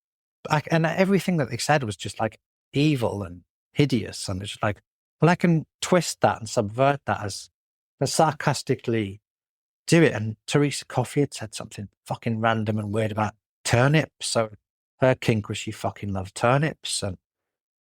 And everything that they said was just like evil and hideous. And it's just like, well, I can twist that and subvert that as sarcastically do it. And Teresa Coffey had said something fucking random and weird about turnips. So her kink was she fucking loved turnips. And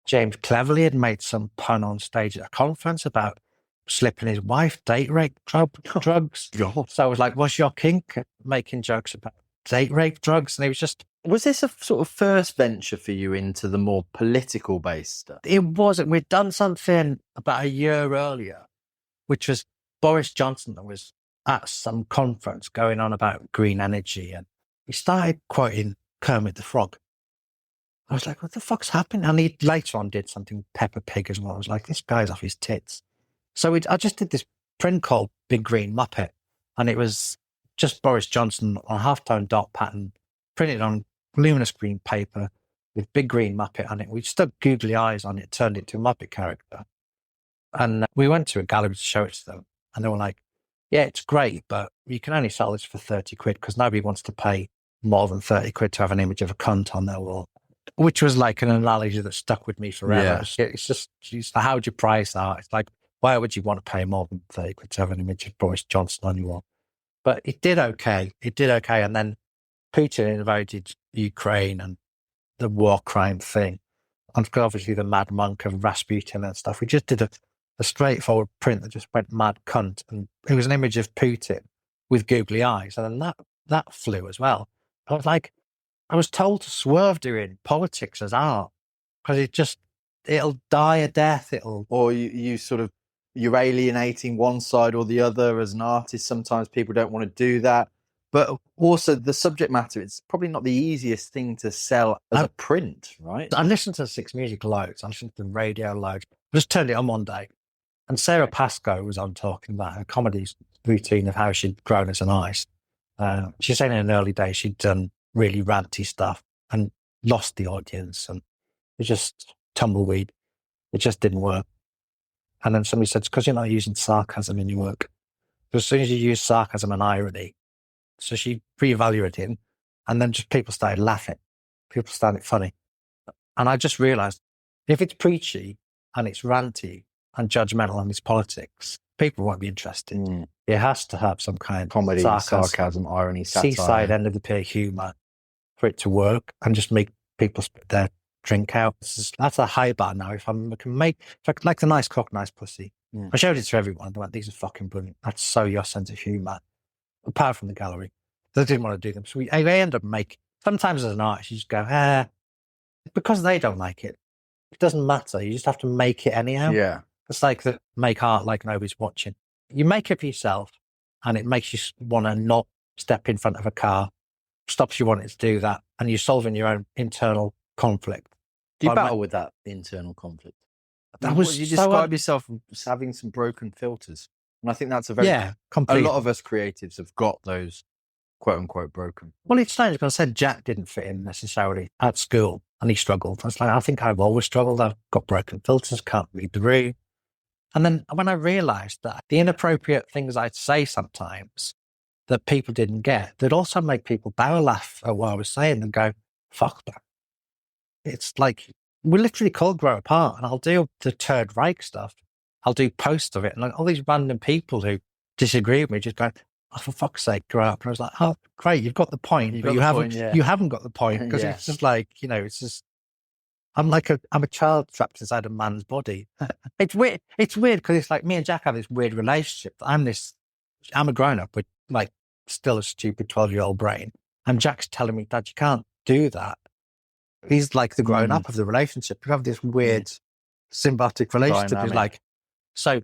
James Cleverly had made some pun on stage at a conference about slipping his wife date rape drugs. So I was like, what's your kink? Making jokes about date rape drugs. And it was just... Was this a sort of first venture for you into the more political based stuff? It wasn't. We'd done something about a year earlier, which was Boris Johnson that was at some conference going on about green energy. And he started quoting Kermit the Frog. I was like, what the fuck's happening? And he later on did something with Peppa Pig as well. I was like, this guy's off his tits. So I just did this print called Big Green Muppet. And it was just Boris Johnson on a halftone dot pattern, printed on luminous green paper with Big Green Muppet on it. We stuck googly eyes on it, turned it to a Muppet character. And we went to a gallery to show it to them. And they were like, yeah, it's great, but you can only sell this for 30 quid because nobody wants to pay more than 30 quid to have an image of a cunt on their wall. Which was like an analogy that stuck with me forever. Yeah. It's just, how would you price that? It's like, why would you want to pay more than 30 quid to have an image of Boris Johnson on your wall? But it did okay. And then Putin invaded Ukraine and the war crime thing. And obviously the mad monk of Rasputin and stuff. We just did a straightforward print that just went mad cunt. And it was an image of Putin with googly eyes. And then that flew as well. I was like, I was told to swerve doing politics as art because it'll die a death. Or you sort of, you're alienating one side or the other as an artist. Sometimes people don't want to do that. But also the subject matter, it's probably not the easiest thing to sell as a print, right? I listened to Six Music loads. I listened to the radio loads. I just turned it on one day. And Sarah Pascoe was on talking about her comedy routine of how she'd grown as an artist. She was saying in the early days she'd done really ranty stuff and lost the audience. And it just tumbleweed. It just didn't work. And then somebody said, it's because you're not using sarcasm in your work. So as soon as you use sarcasm and irony, so she reevaluated it, and then just people started laughing. People found it funny. And I just realized if it's preachy and it's ranty and judgmental and it's politics, people won't be interested. It has to have some kind of comedy, sarcasm, irony, satire. Seaside end of the pier humor for it to work and just make people spit their drink out. That's a high bar now. If I could like the nice cock, nice pussy. I showed it to everyone. They went, these are fucking brilliant. That's so your sense of humor. apart from the gallery. They didn't want to do them. So they end up making, sometimes as an artist, you just go, because they don't like it. It doesn't matter. You just have to make it anyhow. Yeah. It's like that, make art like nobody's watching. You make it for yourself and it makes you want to not step in front of a car, stops you wanting to do that, and you're solving your own internal conflict. Do you But battle with that internal conflict? That was You so describe yourself as having some broken filters. And I think that's a completely. lot of us creatives have got those quote unquote broken. Well, it's strange because I said Jack didn't fit in necessarily at school and he struggled. I was like, I think I've always struggled. I've got broken filters, can't read the room. And then when I realized that the inappropriate things I'd say sometimes that people didn't get, they'd also make people barrel laugh at what I was saying and go, fuck that. It's like, we literally call Grow Apart, and I'll do the Third Reich stuff. I'll do posts of it. And like all these random people who disagree with me just go, oh, for fuck's sake, grow up. And I was like, oh, great, you've got the point, but you haven't got the point. Because it's just like, it's just, I'm a child trapped inside a man's body. It's weird. It's weird because it's like me and Jack have this weird relationship. I'm a grown up with like still a stupid 12-year-old brain. And Jack's telling me, Dad, you can't do that. He's like the grown up of the relationship. We have this weird symbiotic relationship. He's like, so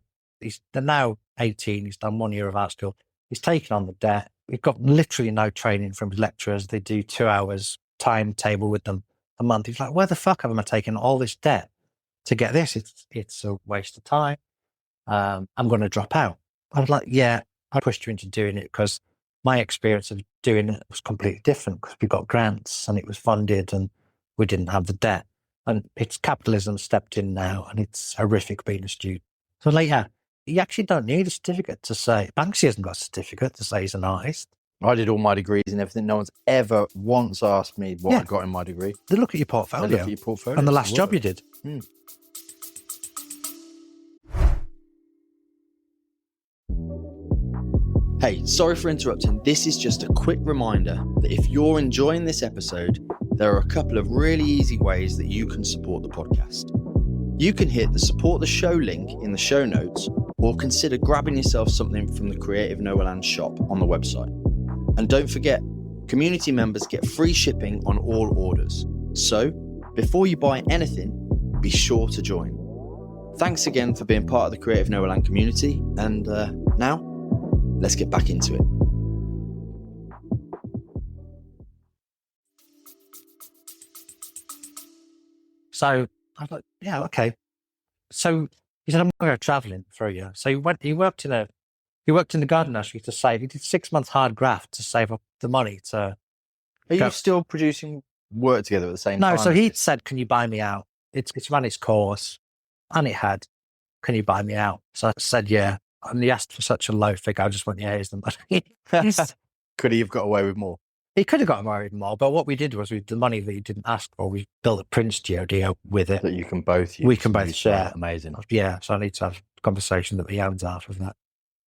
they're now 18. He's done 1 year of art school. He's taken on the debt. We've got literally no training from his lecturers. They do 2 hours timetable with them a month. He's like, where the fuck am I taking all this debt to get this? It's a waste of time. I'm going to drop out. I was like, yeah, I pushed you into doing it because my experience of doing it was completely different because we got grants and it was funded and we didn't have the debt. And it's capitalism stepped in now and it's horrific being a student. So like, yeah, you actually don't need a certificate to say, Banksy hasn't got a certificate to say he's an artist. I did all my degrees and everything. No one's ever once asked me what I got in my degree. They look at your portfolio. And the last job you did. Hey, sorry for interrupting. This is just a quick reminder that if you're enjoying this episode, there are a couple of really easy ways that you can support the podcast. You can hit the support the show link in the show notes, or consider grabbing yourself something from the Creative Noahland shop on the website. And don't forget, community members get free shipping on all orders. So, before you buy anything, be sure to join. Thanks again for being part of the Creative Noahland community, and now, let's get back into it. So I was like, yeah, okay. So he said, I'm going to go traveling for a year. So he worked in the garden nursery to save. He did 6 months hard graft to save up the money to. Are you still producing work together at the same time? No, so he said, can you buy me out? It's ran its course and it had, can you buy me out? So I said, yeah. And he asked for such a low figure. I just went, yeah, here's the money. Could he have got away with more? He could have got away with more, but what we did was the money that he didn't ask for, we built a print studio with it. That you can both use. We can both share. Amazing. Yeah, so I need to have a conversation that he owns out of that.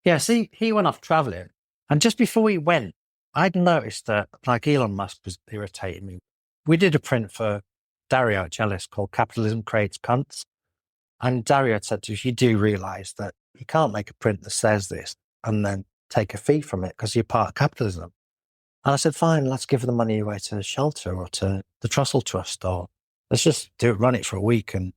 Yeah, see, he went off traveling. And just before he went, I'd noticed that, like, Elon Musk was irritating me. We did a print for Dario at Chalice called Capitalism Creates Cunts. And Dario had said to us, you do realise that you can't make a print that says this and then take a fee from it because you're part of capitalism. And I said, fine, let's give the money away to the shelter or to the Trussell Trust, or let's just run it for a week. And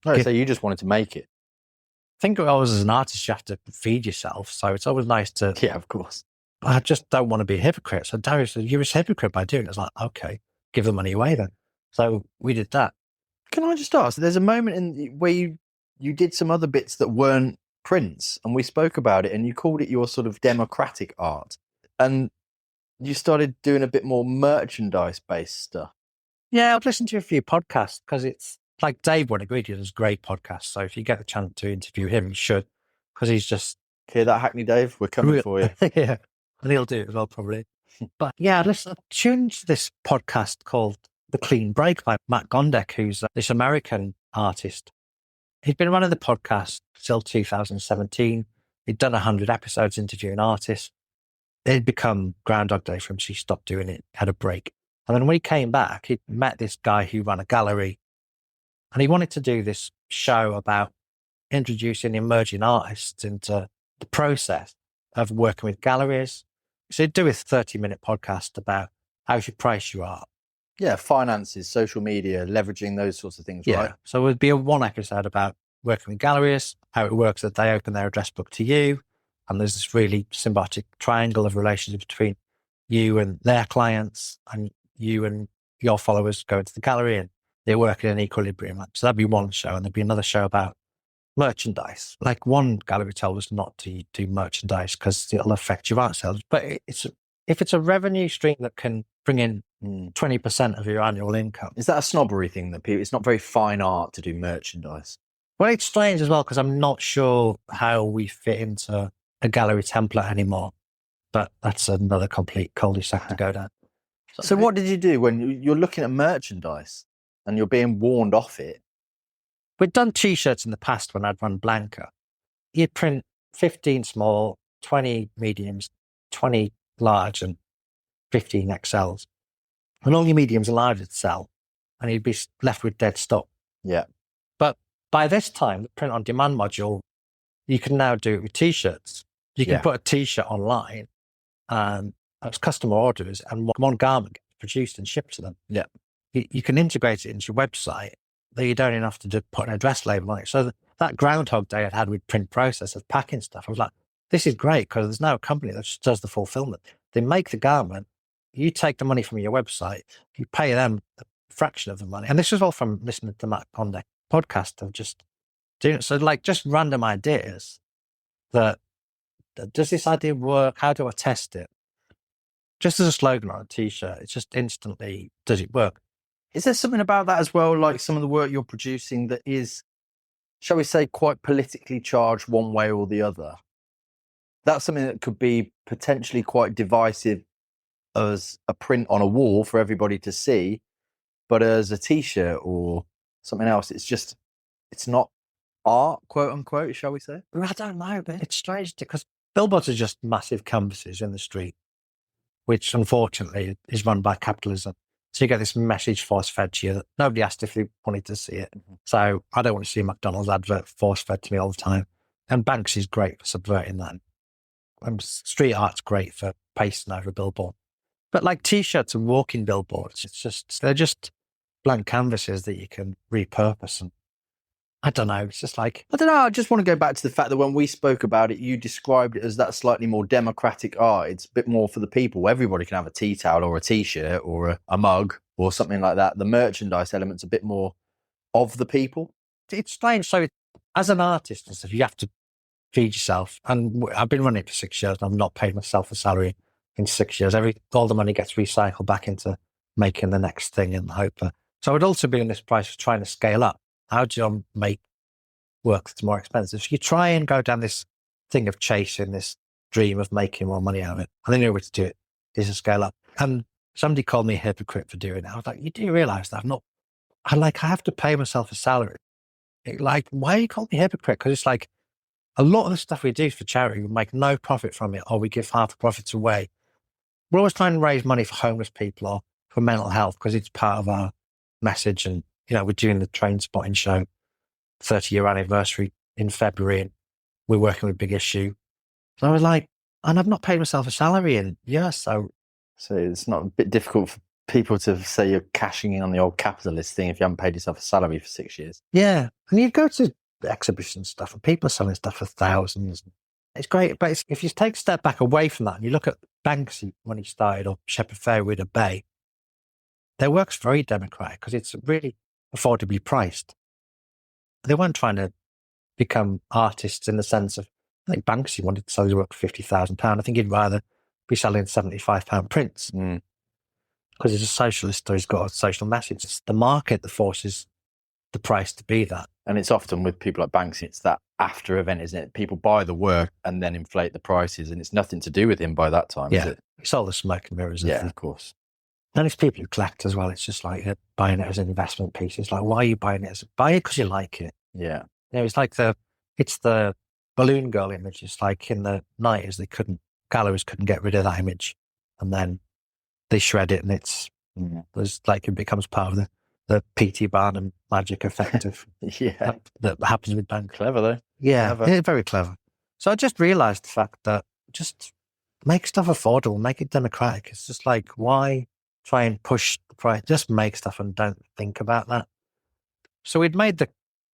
so you just wanted to make it. I think always as an artist, you have to feed yourself. So it's always nice to. Yeah, of course. I just don't want to be a hypocrite. So Darius said, you're a hypocrite by doing it. I was like, okay, give the money away then. So we did that. Can I just ask, there's a moment where you did some other bits that weren't prints, and we spoke about it, and you called it your sort of democratic art. And you started doing a bit more merchandise-based stuff. Yeah, I've listened to a few podcasts because it's like Dave would agree, he does great podcasts. So if you get the chance to interview him, you should, because he's just. Hear that, Hackney Dave? We're coming for you. Yeah, and he'll do it as well, probably. But yeah, I tuned to this podcast called The Clean Break by Matt Gondek, who's this American artist. He'd been running the podcast till 2017. He'd done 100 episodes interviewing artists. It'd become Groundhog Day for him, so he stopped doing it, had a break. And then when he came back, he met this guy who ran a gallery, and he wanted to do this show about introducing emerging artists into the process of working with galleries So do a 30-minute podcast about how you should price your art. Yeah, finances, social media, leveraging those sorts of things, right? So it would be one episode about working with galleries, how it works that they open their address book to you. And there's this really symbiotic triangle of relationship between you and their clients, and you and your followers go into the gallery, and they work in an equilibrium. So that'd be one show. And there'd be another show about merchandise. Like one gallery told us not to do merchandise because it'll affect your art sales. But if it's a revenue stream that can bring in 20% of your annual income. Is that a snobbery thing that people, it's not very fine art to do merchandise? Well, it's strange as well, because I'm not sure how we fit into a gallery template anymore. But that's another complete cul-de-sac to go down. So what did you do when you're looking at merchandise and you're being warned off it? We'd done T-shirts in the past when I'd run Blanca. You'd print 15 small, 20 mediums, 20 large, and 15 XLs. And all your mediums and large would sell, and you'd be left with dead stock. Yeah. But by this time, the print on demand module, you can now do it with T-shirts. You can put a T-shirt online, and it's customer orders, and one garment gets produced and shipped to them. Yeah. You can integrate it into your website, that you don't even have to put an address label on it. So that Groundhog Day I'd had with print process of packing stuff, I was like, this is great, because there's now a company that just does the fulfillment. They make the garment, you take the money from your website, you pay them a fraction of the money. And this was all from listening to Matt Pondek podcast of just doing it. So like just random ideas that does this idea work? How do I test it? Just as a slogan on a T-shirt, it's just instantly, does it work? Is there something about that as well, like some of the work you're producing that is, shall we say, quite politically charged one way or the other? That's something that could be potentially quite divisive as a print on a wall for everybody to see, but as a T-shirt or something else, it's not art, quote unquote, shall we say? I don't know, but it's strange because billboards are just massive canvases in the street, which unfortunately is run by capitalism. So you get this message force fed to you that nobody asked if you wanted to see it. Mm-hmm. So I don't want to see a McDonald's advert force fed to me all the time. And Banks is great for subverting that. And street art's great for pasting over a billboard. But like T-shirts and walking billboards, they're just blank canvases that you can repurpose. And I don't know, it's just like... I don't know, I just want to go back to the fact that when we spoke about it, you described it as that slightly more democratic art. It's a bit more for the people. Everybody can have a tea towel or a T-shirt or a mug or something like that. The merchandise element's a bit more of the people. It's strange. So as an artist and stuff, you have to feed yourself. And I've been running it for 6 years and I've not paid myself a salary in 6 years. All the money gets recycled back into making the next thing in the hope that... So I would also be on this price of trying to scale up. How do you make work that's more expensive? So you try and go down this thing of chasing this dream of making more money out of it. And the only way to do it is to scale up. And somebody called me a hypocrite for doing it. I was like, you do realize that I have to pay myself a salary. Why are you calling me a hypocrite? Because it's like a lot of the stuff we do for charity, we make no profit from it, or we give half the profits away. We're always trying to raise money for homeless people or for mental health because it's part of our message. And we're doing the Trainspotting show, 30-year anniversary in February, and we're working with Big Issue. So I was like, and I've not paid myself a salary in years. So it's not a bit difficult for people to say you're cashing in on the old capitalist thing if you haven't paid yourself a salary for 6 years. Yeah. And you go to exhibition stuff and people are selling stuff for thousands. It's great. But if you take a step back away from that and you look at Banksy when he started, or Shepard Fairey with a Bay, their work's very democratic because it's really affordably priced. They weren't trying to become artists in the sense of, I think Banksy wanted to sell his work for £50,000. I think he'd rather be selling £75 prints because he's a socialist or he's got a social message. It's the market that forces the price to be that. And it's often with people like Banksy, it's that after event, isn't it? People buy the work and then inflate the prices, and it's nothing to do with him by that time, is it? It's all the smoke and mirrors. Of course. And it's people who collect as well. It's just like buying it as an investment piece. It's like, why are you buying it? Buy it because you like it. Yeah. It's like it's the balloon girl image. It's like in the 90s, galleries couldn't get rid of that image. And then they shred it and it becomes part of the P.T. Barnum magic effect of that happens with bank. Clever though. Yeah, very clever. So I just realized the fact that just make stuff affordable, make it democratic. It's just like, why try and push the price? Just make stuff and don't think about that. So we'd made the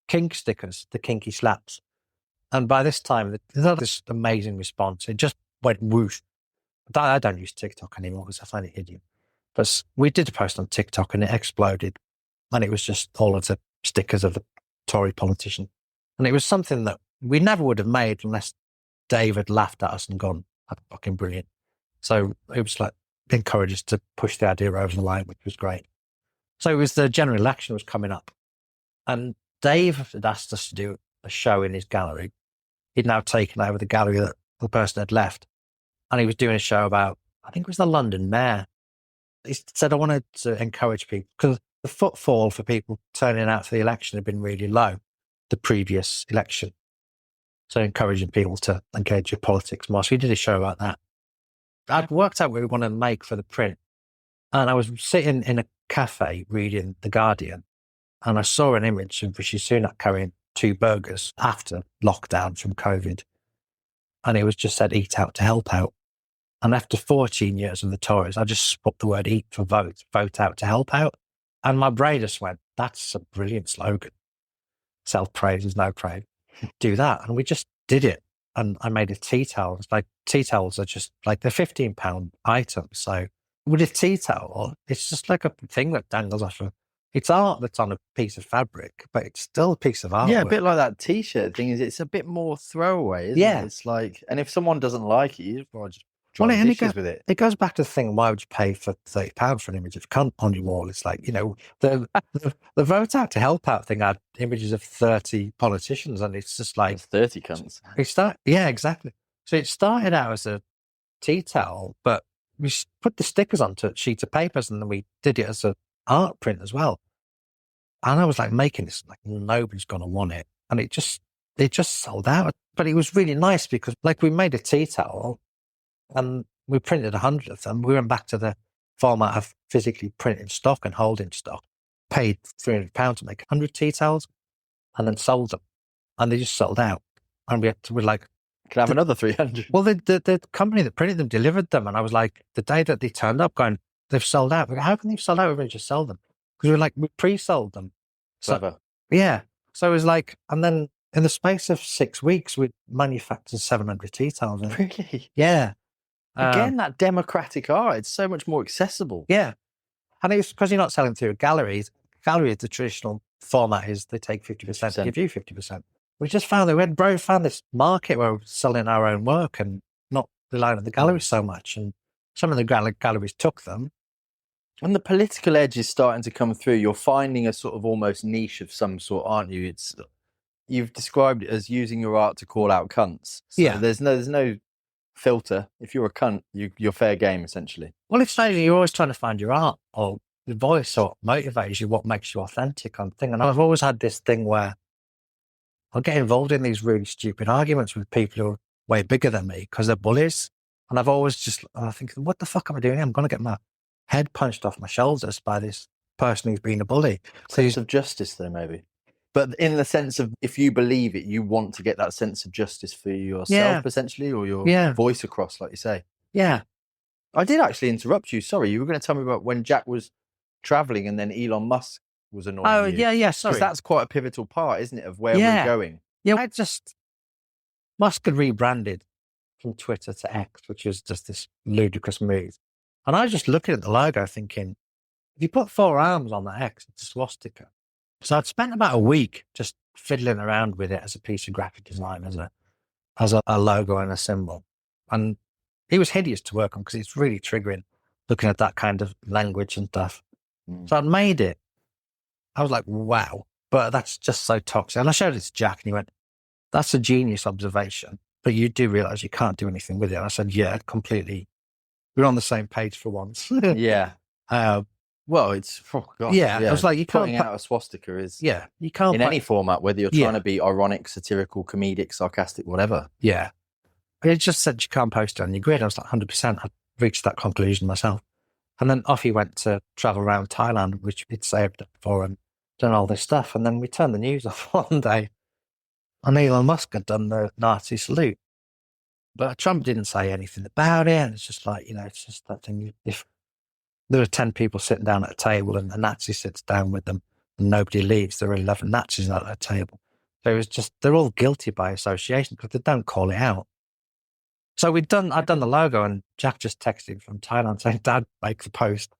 kink stickers, the kinky slaps. And by this time, there's had this amazing response. It just went whoosh. I don't use TikTok anymore because I find it hideous. But we did a post on TikTok and it exploded. And it was just all of the stickers of the Tory politician. And it was something that we never would have made unless Dave had laughed at us and gone, that's fucking brilliant. So it was like, encouraged us to push the idea over the line, which was great. So it was the general election was coming up. And Dave had asked us to do a show in his gallery. He'd now taken over the gallery that the person had left. And he was doing a show about, I think it was the London mayor. He said, I wanted to encourage people because the footfall for people turning out for the election had been really low, the previous election. So encouraging people to engage with politics more. So he did a show about that. I'd worked out what we wanted to make for the print. And I was sitting in a cafe reading The Guardian. And I saw an image of Rishi Sunak carrying 2 burgers after lockdown from COVID. And it was just said, eat out to help out. And after 14 years of the Tories, I just swapped the word eat for vote out to help out. And my brain just went, that's a brilliant slogan. Self-praise is no praise. Do that. And we just did it. And I made a tea towel. It's like tea towels are just like they're £15 items. So with a tea towel, it's just like a thing that dangles off of. It's art that's on a piece of fabric, but it's still a piece of art. Yeah, a bit like that T-shirt thing. It's a bit more throwaway, isn't it? It's like, and if someone doesn't like it, you just try dishes with it. It goes back to the thing: why would you pay for £30 for an image of cunt on your wall? It's like, the vote out to help out thing had images of 30 politicians, and it's just like it's 30 cunts. Yeah, exactly. So it started out as a tea towel, but we put the stickers onto sheets of papers, and then we did it as an art print as well. And I was like making this, like nobody's going to want it. And it just sold out. But it was really nice because like we made a tea towel and we printed 100 of them. We went back to the format of physically printing stock and holding stock, paid £300 to make 100 tea towels and then sold them. And they just sold out. And we're like, can I have another 300? Well, the company that printed them delivered them. And I was like, the day that they turned up going, they've sold out. How can they sell out? We're going to just sell them. Because we pre-sold them. Clever. Yeah. So it was like, and then in the space of 6 weeks, we manufactured 700 tea towels. Really? Yeah. Again, that democratic art, it's so much more accessible. Yeah. And it's because you're not selling through galleries. Galleries, the traditional format is they take 50%, give you 50%. We just found that we had found this market where we're selling our own work and not relying on the galleries so much. And some of the galleries took them. And the political edge is starting to come through. You're finding a sort of almost niche of some sort, aren't you? You've described it as using your art to call out cunts. So yeah. There's no filter. If you're a cunt, you're fair game, essentially. Well, it's like you're always trying to find your art or the voice or motivates you, what makes you authentic on thing. And I've always had this thing where I'll get involved in these really stupid arguments with people who are way bigger than me because they're bullies. And I've always I think, what the fuck am I doing? I'm going to get my head punched off my shoulders by this person who's been a bully. Sense of justice, though, maybe. But in the sense of, if you believe it, you want to get that sense of justice for yourself, essentially, or your voice across, like you say. Yeah. I did actually interrupt you. Sorry, you were going to tell me about when Jack was traveling and then Elon Musk was annoying you. Yeah, sorry. Because that's quite a pivotal part, isn't it, of where we're going. Yeah, Musk had rebranded from Twitter to X, which is just this ludicrous move. And I was just looking at the logo thinking, if you put 4 arms on that X, it's a swastika. So I'd spent about a week just fiddling around with it as a piece of graphic design, as a logo and a symbol. And it was hideous to work on because it's really triggering looking at that kind of language and stuff. So I'd made it. I was like, wow, but that's just so toxic. And I showed it to Jack and he went, that's a genius observation, but you do realize you can't do anything with it. And I said, yeah, completely. We're on the same page for once. Yeah. Well, it's I was like, you can't putting out a swastika is you can't in any format, whether you're trying to be ironic, satirical, comedic, sarcastic, whatever. Yeah, it just said you can't post it on your grid. I was like 100%. I reached that conclusion myself, and then off he went to travel around Thailand, which he'd saved up for and done all this stuff. And then we turned the news off one day, and Elon Musk had done the Nazi salute, But Trump didn't say anything about it. And it's just like, it's just that thing. If there are 10 people sitting down at a table and a Nazi sits down with them and nobody leaves, there are 11 Nazis at that table. So it was just, they're all guilty by association because they don't call it out. So I'd done the logo, and Jack just texted from Thailand saying, Dad, make the post.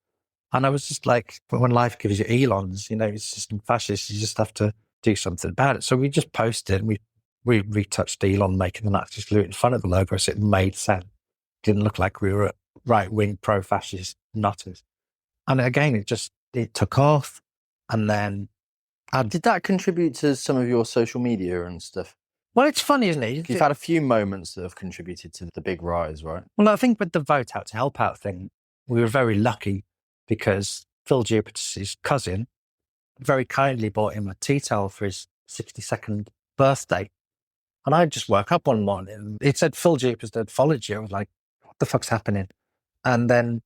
And I was just like, when life gives you Elons, it's just fascist, you just have to do something about it. So we just posted, and we retouched Elon making the Nazi salute in front of the logo so it made sense. Didn't look like we were right-wing pro-fascist nutters. And again, it took off. And then did that contribute to some of your social media and stuff? Well, it's funny, isn't it? You've had a few moments that have contributed to the big rise, right? Well, I think with the vote out to help out thing, we were very lucky because Phil Jupiter's cousin very kindly bought him a tea towel for his 62nd birthday. And I just woke up one morning and it said Phil Jupiter had followed you. I was like, what the fuck's happening? And then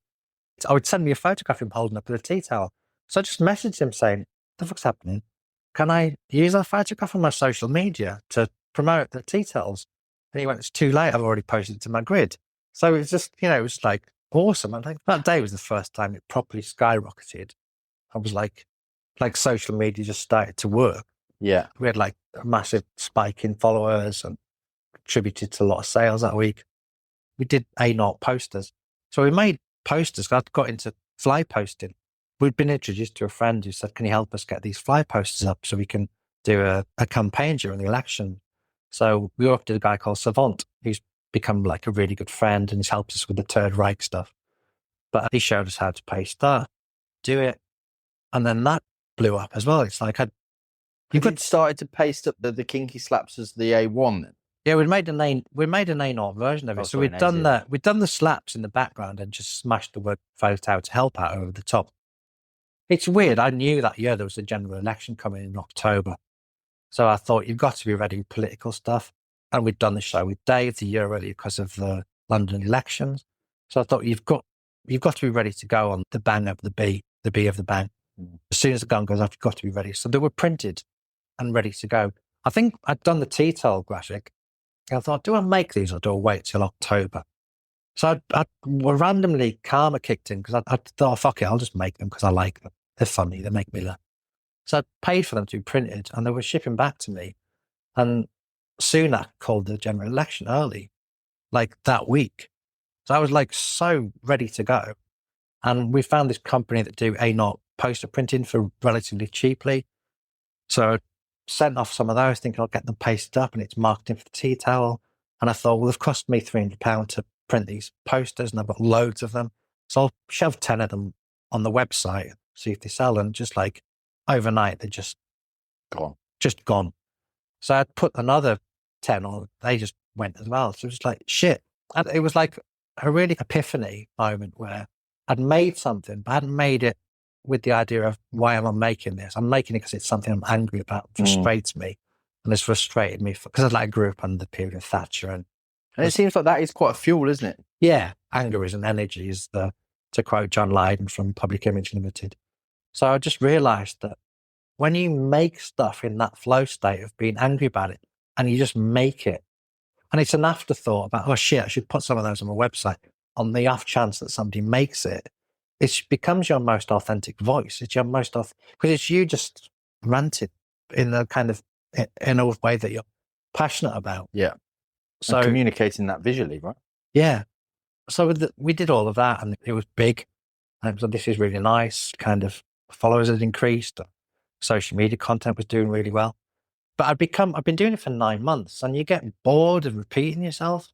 I would send me a photograph of him holding up the tea towel. So I just messaged him saying, what the fuck's happening? Can I use that photograph on my social media to promote the tea towels? And he went, it's too late. I've already posted it to my grid. So it's just, it was like awesome. And that day was the first time it properly skyrocketed. I was like social media just started to work. Yeah. We had like a massive spike in followers and contributed to a lot of sales that week. We did A0 posters. So we made posters. I got into fly posting. We'd been introduced to a friend who said, can you help us get these fly posters up so we can do a campaign during the election? So we worked with a guy called Savant, who's become like a really good friend and he's helped us with the Third Reich stuff. But he showed us how to paste that, do it. And then that blew up as well. It's like, you've started to paste up the kinky slaps as the A1 then? Yeah, we made an A0 version of it. So we'd done the slaps in the background and just smashed the word vote out to help out over the top. It's weird. I knew that year there was a general election coming in October. So I thought, you've got to be ready with political stuff. And we'd done the show with Dave the year earlier because of the London elections. So I thought, you've got to be ready to go on the bang of the B of the bang. As soon as the gun goes off, you've got to be ready. So they were printed and ready to go. I think I'd done the tea-towel graphic. I thought, do I make these or do I wait till October? So I randomly karma kicked in because I thought, fuck it, I'll just make them because I like them. They're funny. They make me laugh. So I paid for them to be printed and they were shipping back to me. And Sunak called the general election early, like that week. So I was like so ready to go. And we found this company that do A0 poster printing for relatively cheaply. So I sent off some of those thinking I'll get them pasted up and it's marketing for the tea towel. And I thought, well, they've cost me £300 to print these posters and I've got loads of them. So I'll shove 10 of them on the website, see if they sell. And just like overnight, they're just gone. So I'd put another 10 on, they just went as well. So it was like, shit. And it was like a really epiphany moment where I'd made something, but I hadn't made it with the idea of why am I making this? I'm making it because it's something I'm angry about, frustrates me. And it's frustrated me because I grew up under the period of Thatcher. And it seems like that is quite a fuel, isn't it? Yeah. Anger is an energy, to quote John Lydon from Public Image Limited. So I just realized that when you make stuff in that flow state of being angry about it and you just make it, and it's an afterthought about, oh shit, I should put some of those on my website on the off chance that somebody makes it, it becomes your most authentic voice. It's your most because it's you just ranted in a kind of, in a way that you're passionate about. Yeah. So and communicating that visually, right? Yeah. So we did all of that and it was big. And so this is really nice. Kind of followers had increased. Social media content was doing really well. But I've been doing it for 9 months and you get bored of repeating yourself,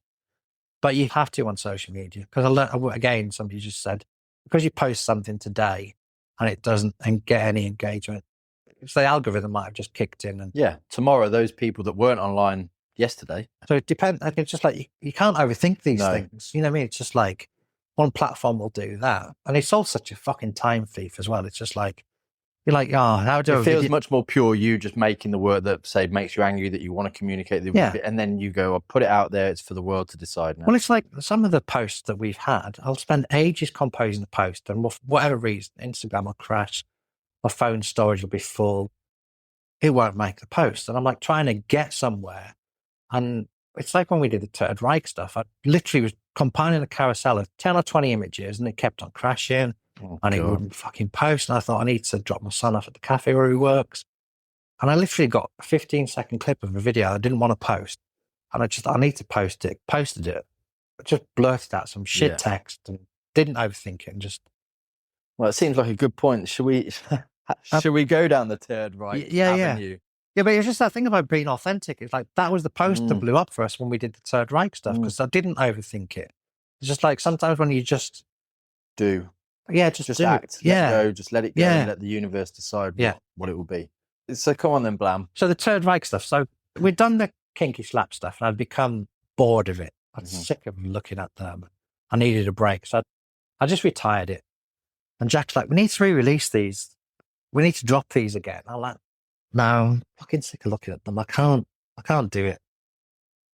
but you have to on social media. Because again, somebody just said, because you post something today and it doesn't get any engagement, it's the algorithm might have just kicked in. And yeah, tomorrow, those people that weren't online yesterday. So it depends. It's just like, you can't overthink these things. You know what I mean? It's just like one platform will do that. And it's all such a fucking time thief as well. It's just like, you're like, oh, how do I... It feels much more pure, you just making the work that, say, makes you angry, that you want to communicate, and then you go, I'll put it out there, it's for the world to decide now. Well, it's like some of the posts that we've had, I'll spend ages composing the post, and for whatever reason, Instagram will crash, my phone storage will be full, it won't make the post. And I'm like trying to get somewhere, and It's like when we did the Third Reich stuff. I literally was compiling a carousel of 10 or 20 images and it kept on crashing and it wouldn't fucking post. And I thought, I need to drop my son off at the cafe where he works. And I literally got a 15-second clip of a video I didn't want to post. And I need to post it. Posted it. I just blurted out some shit text and didn't overthink it and just... Well, it seems like a good point. Should we go down the Third Reich avenue? Yeah, but it's just that thing about being authentic. It's like that was the post that blew up for us when we did the Third Reich stuff because I didn't overthink it. It's just like sometimes when you just do. Yeah, just do act. it. Let it go, just let it go and let the universe decide what it will be. So come on then, Blam. So the Third Reich stuff. So we'd done the kinky slap stuff and I'd become bored of it. I was sick of looking at them. I needed a break. So I just retired it. And Jack's like, we need to re-release these. We need to drop these again. I'm like, no, I'm fucking sick of looking at them. I can't do it.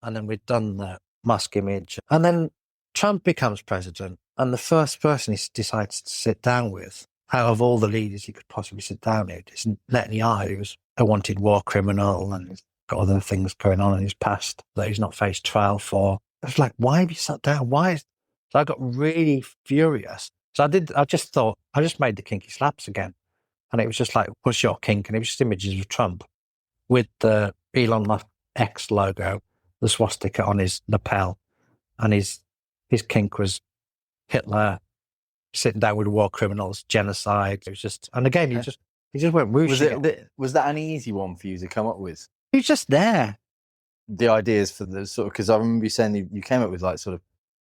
And then we'd done the Musk image. And then Trump becomes president. And the first person he decides to sit down with, out of all the leaders he could possibly sit down with, is Netanyahu, who was a wanted war criminal and he's got other things going on in his past that he's not faced trial for. I was like, why have you sat down? So I got really furious. So I just made the kinky slaps again. And it was just like, what's your kink? And it was just images of Trump with the Elon Musk X logo, the swastika on his lapel. And his kink was Hitler sitting down with war criminals, genocide. It was just, and again, he just went whooshing. Was that an easy one for you to come up with? He was just there. The ideas for the sort of, because I remember you saying you came up with like sort of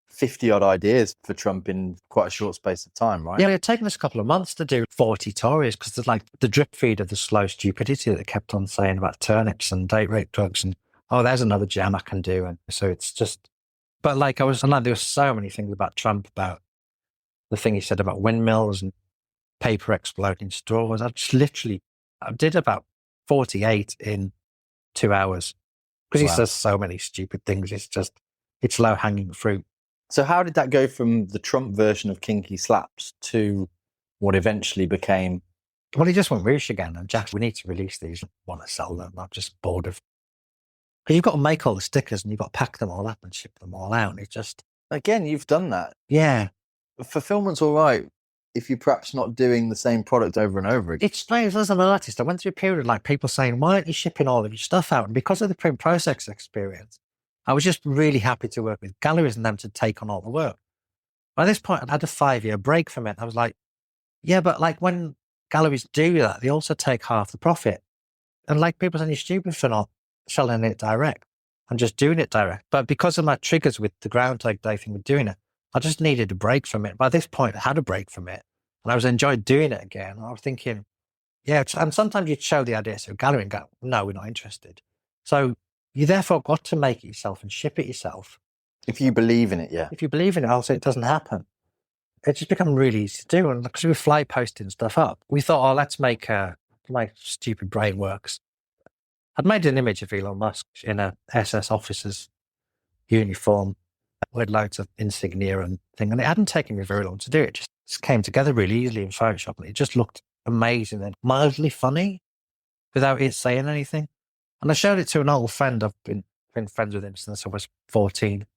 50 odd ideas for Trump in quite a short space of time, right? Yeah, it had taken us a couple of months to do 40 Tories because there's like the drip feed of the slow stupidity that kept on saying about turnips and date rape drugs and, oh, there's another jam I can do. And so it's just, but like there were so many things about Trump, about the thing he said about windmills and paper exploding straws. I did about 48 in 2 hours because he says so many stupid things. It's low hanging fruit. So how did that go from the Trump version of kinky slaps to what eventually became? Well, he just went roosh again. And Jack, we need to release these. I want to sell them. I'm just bored of. Because you've got to make all the stickers and you've got to pack them all up and ship them all out. And it's just. Again, you've done that. Yeah. Fulfillment's all right if you're perhaps not doing the same product over and over again. It's strange. As an artist, I went through a period of like people saying, why aren't you shipping all of your stuff out? And because of the print process experience, I was just really happy to work with galleries and them to take on all the work. By this point, I'd had a 5-year break from it. I was like, yeah, but like when galleries do that, they also take half the profit. And like people saying, you're stupid for not selling it direct and just doing it direct. But because of my triggers with the Groundhog Day thing with doing it, I just needed a break from it. By this point, I had a break from it and I was enjoying doing it again. I was thinking, yeah, and sometimes you'd show the idea to a gallery and go, no, we're not interested. So you therefore got to make it yourself and ship it yourself. If you believe in it, yeah. If you believe in it, also it doesn't happen. It's just become really easy to do. And because we were fly posting stuff up, we thought, let's make my stupid brain works. I'd made an image of Elon Musk in a SS officer's uniform with loads of insignia and thing. And it hadn't taken me very long to do it. It just came together really easily in Photoshop. And it just looked amazing and mildly funny without it saying anything. And I showed it to an old friend. I've been friends with him since I was 14.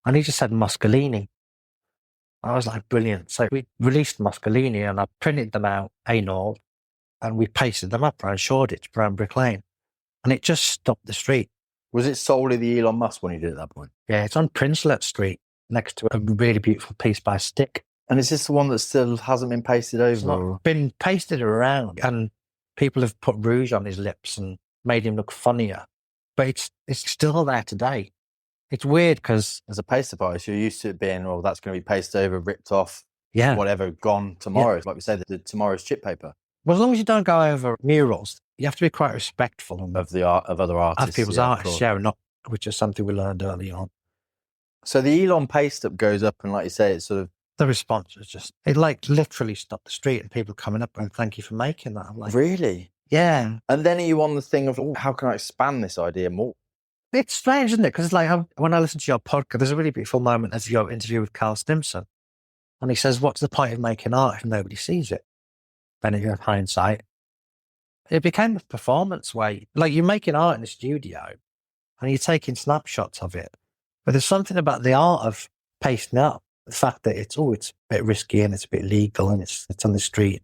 And he just said Muscolini. I was like, brilliant. So we released Muscolini and I printed them out, anal, and we pasted them up around Shoreditch, Brown Brick Lane. And it just stopped the street. Was it solely the Elon Musk one you did at that point? Yeah, it's on Princelet Street next to a really beautiful piece by Stick. And is this the one that still hasn't been pasted over? It's not been pasted around and people have put rouge on his lips and made him look funnier, but it's still there today. It's weird because as a paste artist, you're used to it being, well, that's going to be pasted over, ripped off, whatever, gone tomorrow. Like we said, the tomorrow's chip paper. Well, as long as you don't go over murals, you have to be quite respectful of the art of other artists, of people's artists, which is something we learned early on. So the Elon paste up goes up, and like you say, it's sort of the response is just it like literally stopped the street and people coming up and thank you for making that. I'm like, really? Yeah. And then are you on the thing of, how can I expand this idea more? It's strange, isn't it? Because it's like when I listen to your podcast, there's a really beautiful moment as your interview with Carl Stimson. And he says, what's the point of making art if nobody sees it? Then if you have hindsight, it became a performance way. Like you're making art in the studio and you're taking snapshots of it. But there's something about the art of pasting up, the fact that it's a bit risky and it's a bit legal and it's on the street.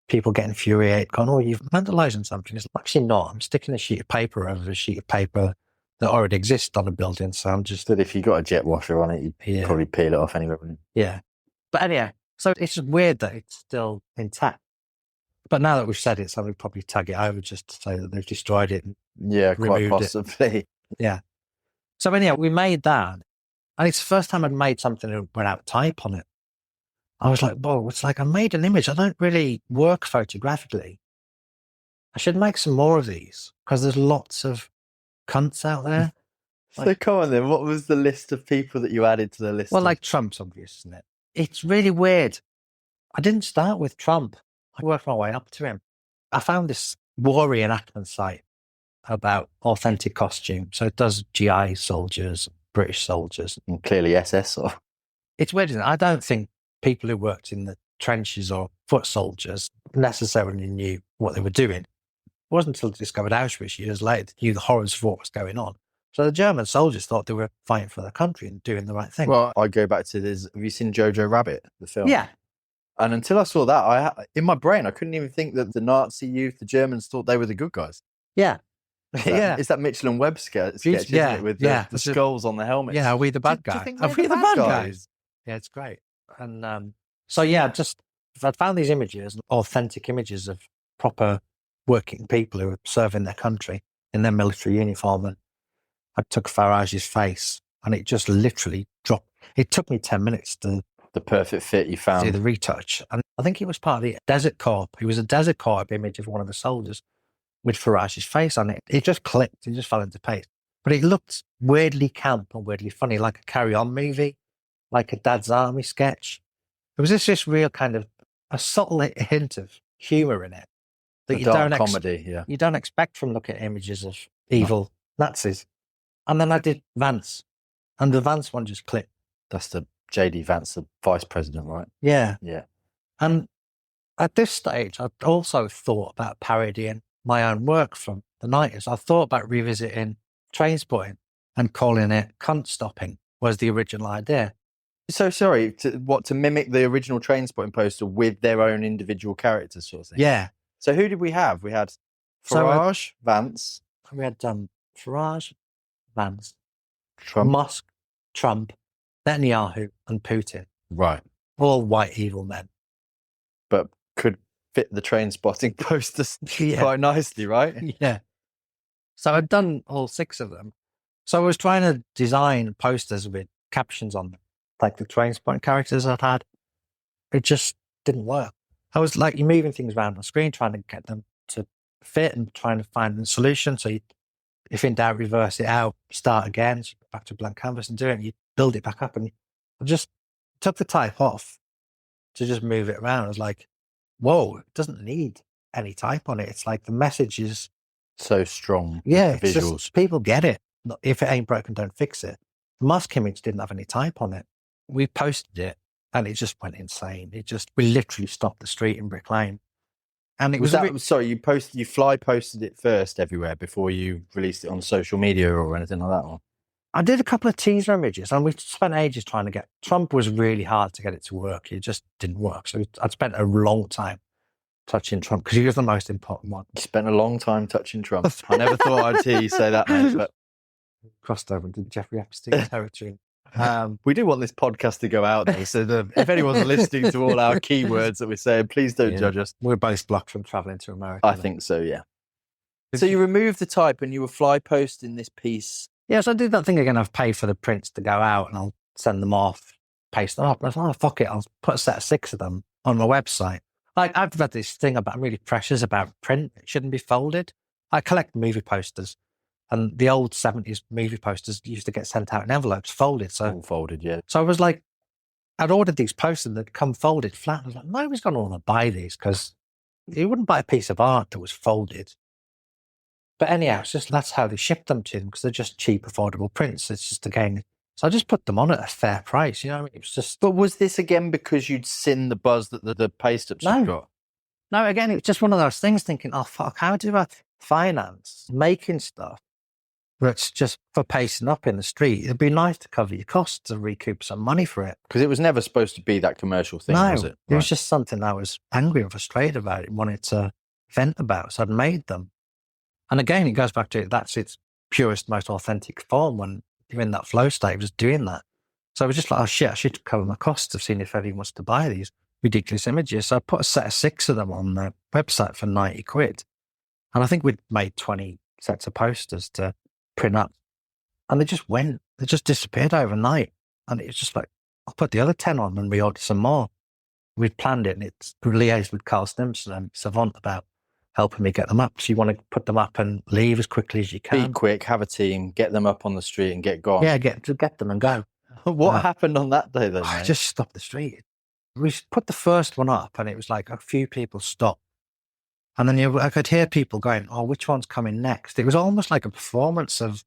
People get infuriated, going, "Oh, you've vandalising something." It's actually not. I'm sticking a sheet of paper over a sheet of paper that already exists on a building. So I'm just... But if you got a jet washer on it, you'd probably peel it off anyway, wouldn't you? Yeah. But anyhow, so it's just weird that it's still intact. But now that we've said it, somebody probably tag it over just to say that they've destroyed it. Yeah, quite possibly. Yeah. So anyhow, we made that. And it's the first time I'd made something that without type on it. I was like, whoa, it's like I made an image. I don't really work photographically. I should make some more of these because there's lots of cunts out there. So come on then, what was the list of people that you added to the list? Well, like Trump's obvious, isn't it? It's really weird. I didn't start with Trump. I worked my way up to him. I found this war reenactment site about authentic costume. So it does GI soldiers, British soldiers. And clearly SS. Or... It's weird, isn't it? I don't think people who worked in the trenches or foot soldiers necessarily knew what they were doing. It wasn't until they discovered Auschwitz years later that they knew the horrors of what was going on. So the German soldiers thought they were fighting for their country and doing the right thing. Well, I go back to this. Have you seen Jojo Rabbit, the film? Yeah. And until I saw that, in my brain, I couldn't even think that the Nazi youth, the Germans, thought they were the good guys. Yeah. It's that Mitchell and Webb sketch, isn't it? With the skulls on the helmets. Yeah, are we the bad guy? Are we the bad guys? Yeah, it's great. And so, yeah, I found these images, authentic images of proper working people who were serving their country in their military uniform. And I took Farage's face and it just literally dropped. It took me 10 minutes to... The perfect fit you found. Do the retouch. And I think it was part of the Desert Corps. It was a Desert Corps image of one of the soldiers with Farage's face on it. It just clicked. It just fell into place. But it looked weirdly camp and weirdly funny, like a carry-on movie, like a Dad's Army sketch. There was this real kind of a subtle hint of humour in it that you don't comedy, yeah. You don't expect from looking at images of evil Nazis. And then I did Vance, and the Vance one just clicked. That's the J.D. Vance, the vice president, right? Yeah. Yeah. And at this stage, I also thought about parodying my own work from the 90s. I thought about revisiting Trainspotting and calling it Cunt Stopping was the original idea. So sorry, to mimic the original Trainspotting poster with their own individual characters sort of thing? Yeah. So who did we have? We had Farage, Vance. We had Farage, Vance, Trump. Musk, Trump, Netanyahu and Putin. Right. All white evil men. But could fit the Trainspotting posters quite nicely, right? Yeah. So I'd done all 6 of them. So I was trying to design posters with captions on them, like the Trainspotting characters I'd had. It just didn't work. I was like, you're moving things around on screen, trying to get them to fit and trying to find a solution. So if in doubt, reverse it out, start again, so back to a blank canvas and do it. And you build it back up. And I just took the type off to just move it around. I was like, whoa, it doesn't need any type on it. It's like the message is so strong. Yeah, the visuals. Just, people get it. If it ain't broken, don't fix it. The Musk image didn't have any type on it. We posted it and it just went insane. We literally stopped the street in Brick Lane. And it was sorry, you fly posted it first everywhere before you released it on social media or anything like that? Or? I did a couple of teaser images and we spent ages trying to Trump was really hard to get it to work. It just didn't work. So I'd spent a long time touching Trump because he was the most important one. You spent a long time touching Trump. I never thought I'd hear you say that, mate, but crossed over into Jeffrey Epstein territory. We do want this podcast to go out there. So if anyone's listening to all our keywords that we're saying, please don't judge us. We're both blocked from traveling to America. I think so, yeah. So you removed the type and you were fly posting this piece. Yes, I did that thing again. I've paid for the prints to go out and I'll send them off, paste them up. And I thought, oh, fuck it. I'll put a set of 6 of them on my website. Like I've read this thing about, I'm really precious about print. It shouldn't be folded. I collect movie posters and the old 70s movie posters used to get sent out in envelopes, folded. So all folded, yeah. So I was like, I'd ordered these posters that come folded flat. I was like, nobody's going to want to buy these because you wouldn't buy a piece of art that was folded. But anyhow, it's just that's how they ship them to them because they're just cheap, affordable prints. It's just again, so I just put them on at a fair price. You know, it was just. But was this again because you'd seen the buzz that the paste-ups had got? No, again, it was just one of those things. Thinking, oh fuck, how do I finance making stuff That's just for pacing up in the street. It'd be nice to cover your costs and recoup some money for it. Because it was never supposed to be that commercial thing, No, was it? it was just something I was angry and frustrated about. It wanted to vent about, so I'd made them. And again, it goes back to that's its purest, most authentic form when you're in that flow state, just doing that. So I was just like, oh shit, I should cover my costs of seeing if anyone wants to buy these ridiculous images. So I put a set of 6 of them on the website for 90 quid. And I think we'd made 20 sets of posters to print up. And they just disappeared overnight. And it was just like, I'll put the other 10 on and reorder some more. We'd planned it, and it's liaised with Carl Stimson and Savant about helping me get them up. So you want to put them up and leave as quickly as you can. Be quick, have a team, get them up on the street and get gone. Yeah, get them and go. What happened on that day then? I just stopped the street. We put the first one up, and it was like a few people stopped. And then I could hear people going, oh, which one's coming next? It was almost like a performance of,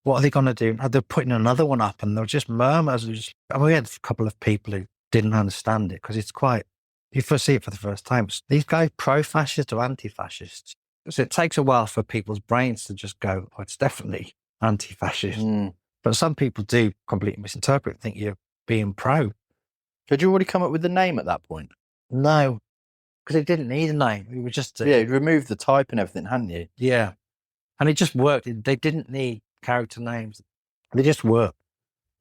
what are they going to do? They're putting another one up, and there were just murmurs. And we had a couple of people who didn't understand it, because it's quite, you first see it for the first time. These guys, pro-fascist or anti-fascist. So it takes a while for people's brains to just go, oh, it's definitely anti-fascist. But some people do completely misinterpret, think you're being pro. Had you already come up with the name at that point? No, because it didn't need a name. We were just... Yeah, you'd removed the type and everything, hadn't you? Yeah. And it just worked. They didn't need character names. They just worked.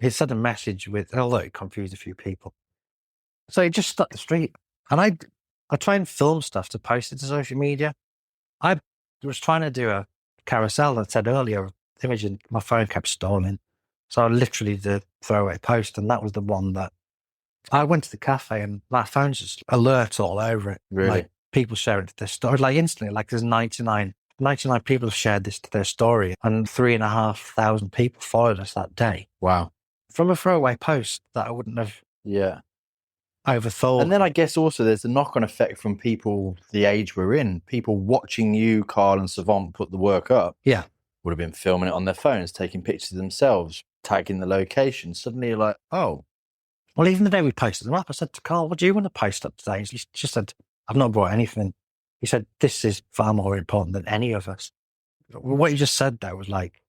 It said a message with, although it confused a few people. So it just stuck the street. And I try and film stuff to post it to social media. I was trying to do a carousel that I said earlier, image, and my phone kept stalling. So I literally did a throwaway post, and that was the one that I went to the cafe and my phone's just alerts all over it. Really? Like people sharing it to their story, like instantly, like there's 99 people have shared this to their story, and 3,500 people followed us that day. Wow. From a throwaway post that I wouldn't have overthought. And then I guess also there's a knock-on effect from people the age we're in, people watching you, Carl and Savant, put the work up. Yeah. Would have been filming it on their phones, taking pictures of themselves, tagging the location. Suddenly you're like, oh. Well, even the day we posted them up, I said to Carl, what do you want to post up today? He just said, I've not brought anything. He said, this is far more important than any of us. What you just said there was like,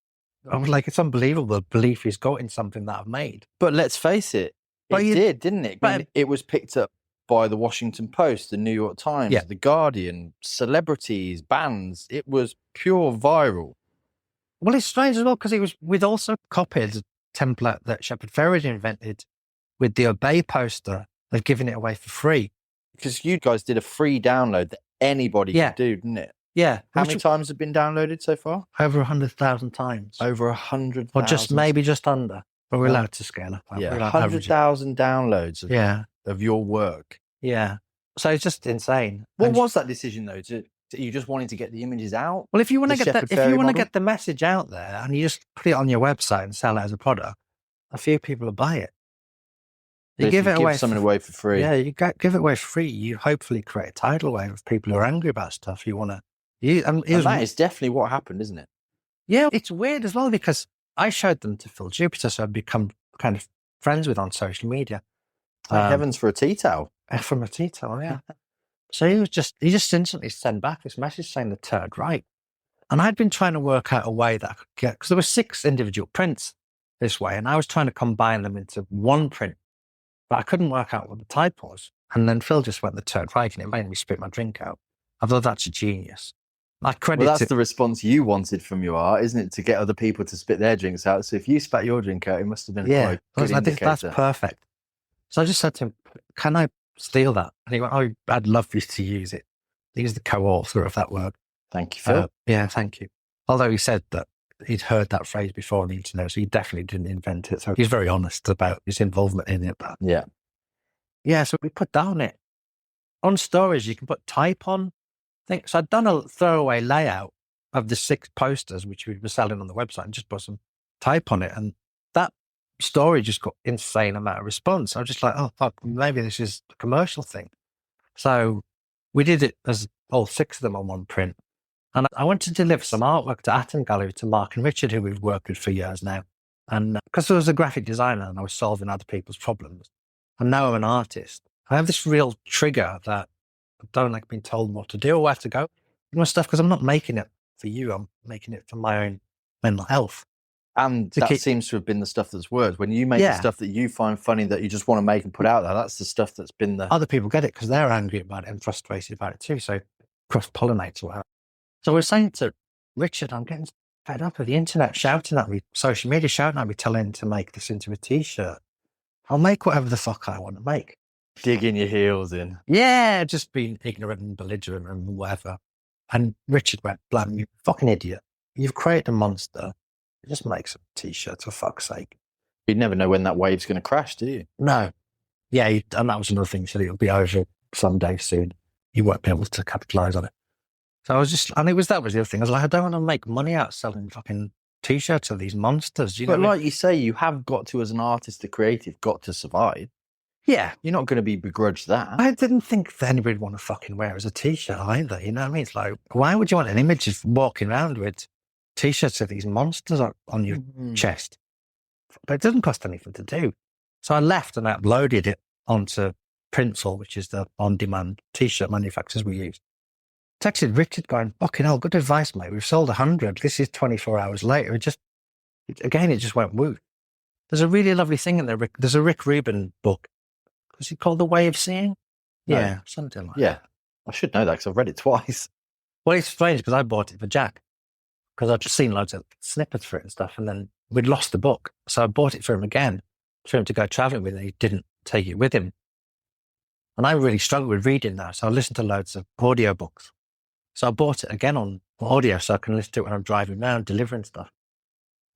I was like, it's unbelievable the belief he's got in something that I've made. But let's face it, didn't it? I mean, it was picked up by the Washington Post, the New York Times, the Guardian, celebrities, bands. It was pure viral. Well, it's strange as well, because we'd also copied a template that Shepard Fairey invented with the Obey poster of giving it away for free. Because you guys did a free download that anybody could do, didn't it? Yeah. How many times have been downloaded so far? Over 100,000 times. Over 100,000. Or maybe just under. But we're allowed to scale up. Yeah, 100,000 downloads of your work. Yeah. So it's just insane. What was that decision though? You just wanted to get the images out? Well, if you want to get the message out there and you just put it on your website and sell it as a product, a few people will buy it. You give something away for free. Yeah, you give it away for free. You hopefully create a tidal wave of people who are angry about stuff. You want to. And that is definitely what happened, isn't it? Yeah, it's weird as well, because I showed them to Phil Jupiter, so I've become kind of friends with on social media. Thank heavens for a tea towel. From a tea towel, yeah. So he just instantly sent back this message saying the turd right. And I'd been trying to work out a way that I could get, because there were 6 individual prints this way, and I was trying to combine them into one print, but I couldn't work out what the type was. And then Phil just went the turd right, and it made me spit my drink out. I thought that's a genius. That's the response you wanted from your art, isn't it? To get other people to spit their drinks out. So if you spat your drink out, it must have been a good I think that's perfect. So I just said to him, can I steal that? And he went, oh, I'd love for you to use it. He was the co-author of that work. Thank you, Phil. Yeah, thank you. Although he said that he'd heard that phrase before on the internet, so he definitely didn't invent it. So he's very honest about his involvement in it. But yeah, so we put down it. On stories, you can put type on things. So I'd done a throwaway layout of the 6 posters, which we were selling on the website, and just put some type on it. And that story just got insane amount of response. I was just like, oh, fuck, maybe this is a commercial thing. So we did it as all 6 of them on one print. And I went to deliver some artwork to Atom Gallery to Mark and Richard, who we've worked with for years now. And because I was a graphic designer and I was solving other people's problems, and now I'm an artist, I have this real trigger that I don't like being told what to do or where to go with my stuff, because I'm not making it for you. I'm making it for my own mental health. And To that keep- seems to have been the stuff that's worked. When you make the stuff that you find funny that you just want to make and put out there, that's the stuff that's been the... Other people get it because they're angry about it and frustrated about it too. So cross-pollinates or whatever. So we're saying to Richard, I'm getting fed up with the internet shouting at me, social media shouting at me, telling him to make this into a T-shirt. I'll make whatever the fuck I want to make. Digging your heels in. Yeah, just being ignorant and belligerent and whatever. And Richard went, Blam, you fucking idiot. You've created a monster. Just make some T-shirts for fuck's sake. You never know when that wave's going to crash, do you? No. Yeah, and that was another thing. He said it'll be over someday soon. You won't be able to capitalise on it. So I was just, and that was the other thing. I was like, I don't want to make money out selling fucking T-shirts of these monsters. You know But what I like mean? you say, you have got to, as an artist, a creative, got to survive. Yeah. You're not going to be begrudged that. I didn't think that anybody would want to fucking wear it as a T-shirt either. You know what I mean? It's like, why would you want an image of walking around with T-shirts of these monsters on your chest? But it doesn't cost anything to do. So I left and I uploaded it onto Printful, which is the on-demand T-shirt manufacturers we use. Texted Richard going, fucking hell, good advice, mate. We've sold 100. This is 24 hours later. It just went woo. There's a really lovely thing in there. There's a Rick Rubin book. Is it called The Way of Seeing? No. Yeah, something like that. Yeah. I should know that because I've read it twice. Well, it's strange because I bought it for Jack because I'd just seen loads of snippets for it and stuff. And then we'd lost the book. So I bought it for him again for him to go traveling with. And he didn't take it with him. And I really struggle with reading now. So I listened to loads of audiobooks. So I bought it again on audio so I can listen to it when I'm driving around, delivering stuff.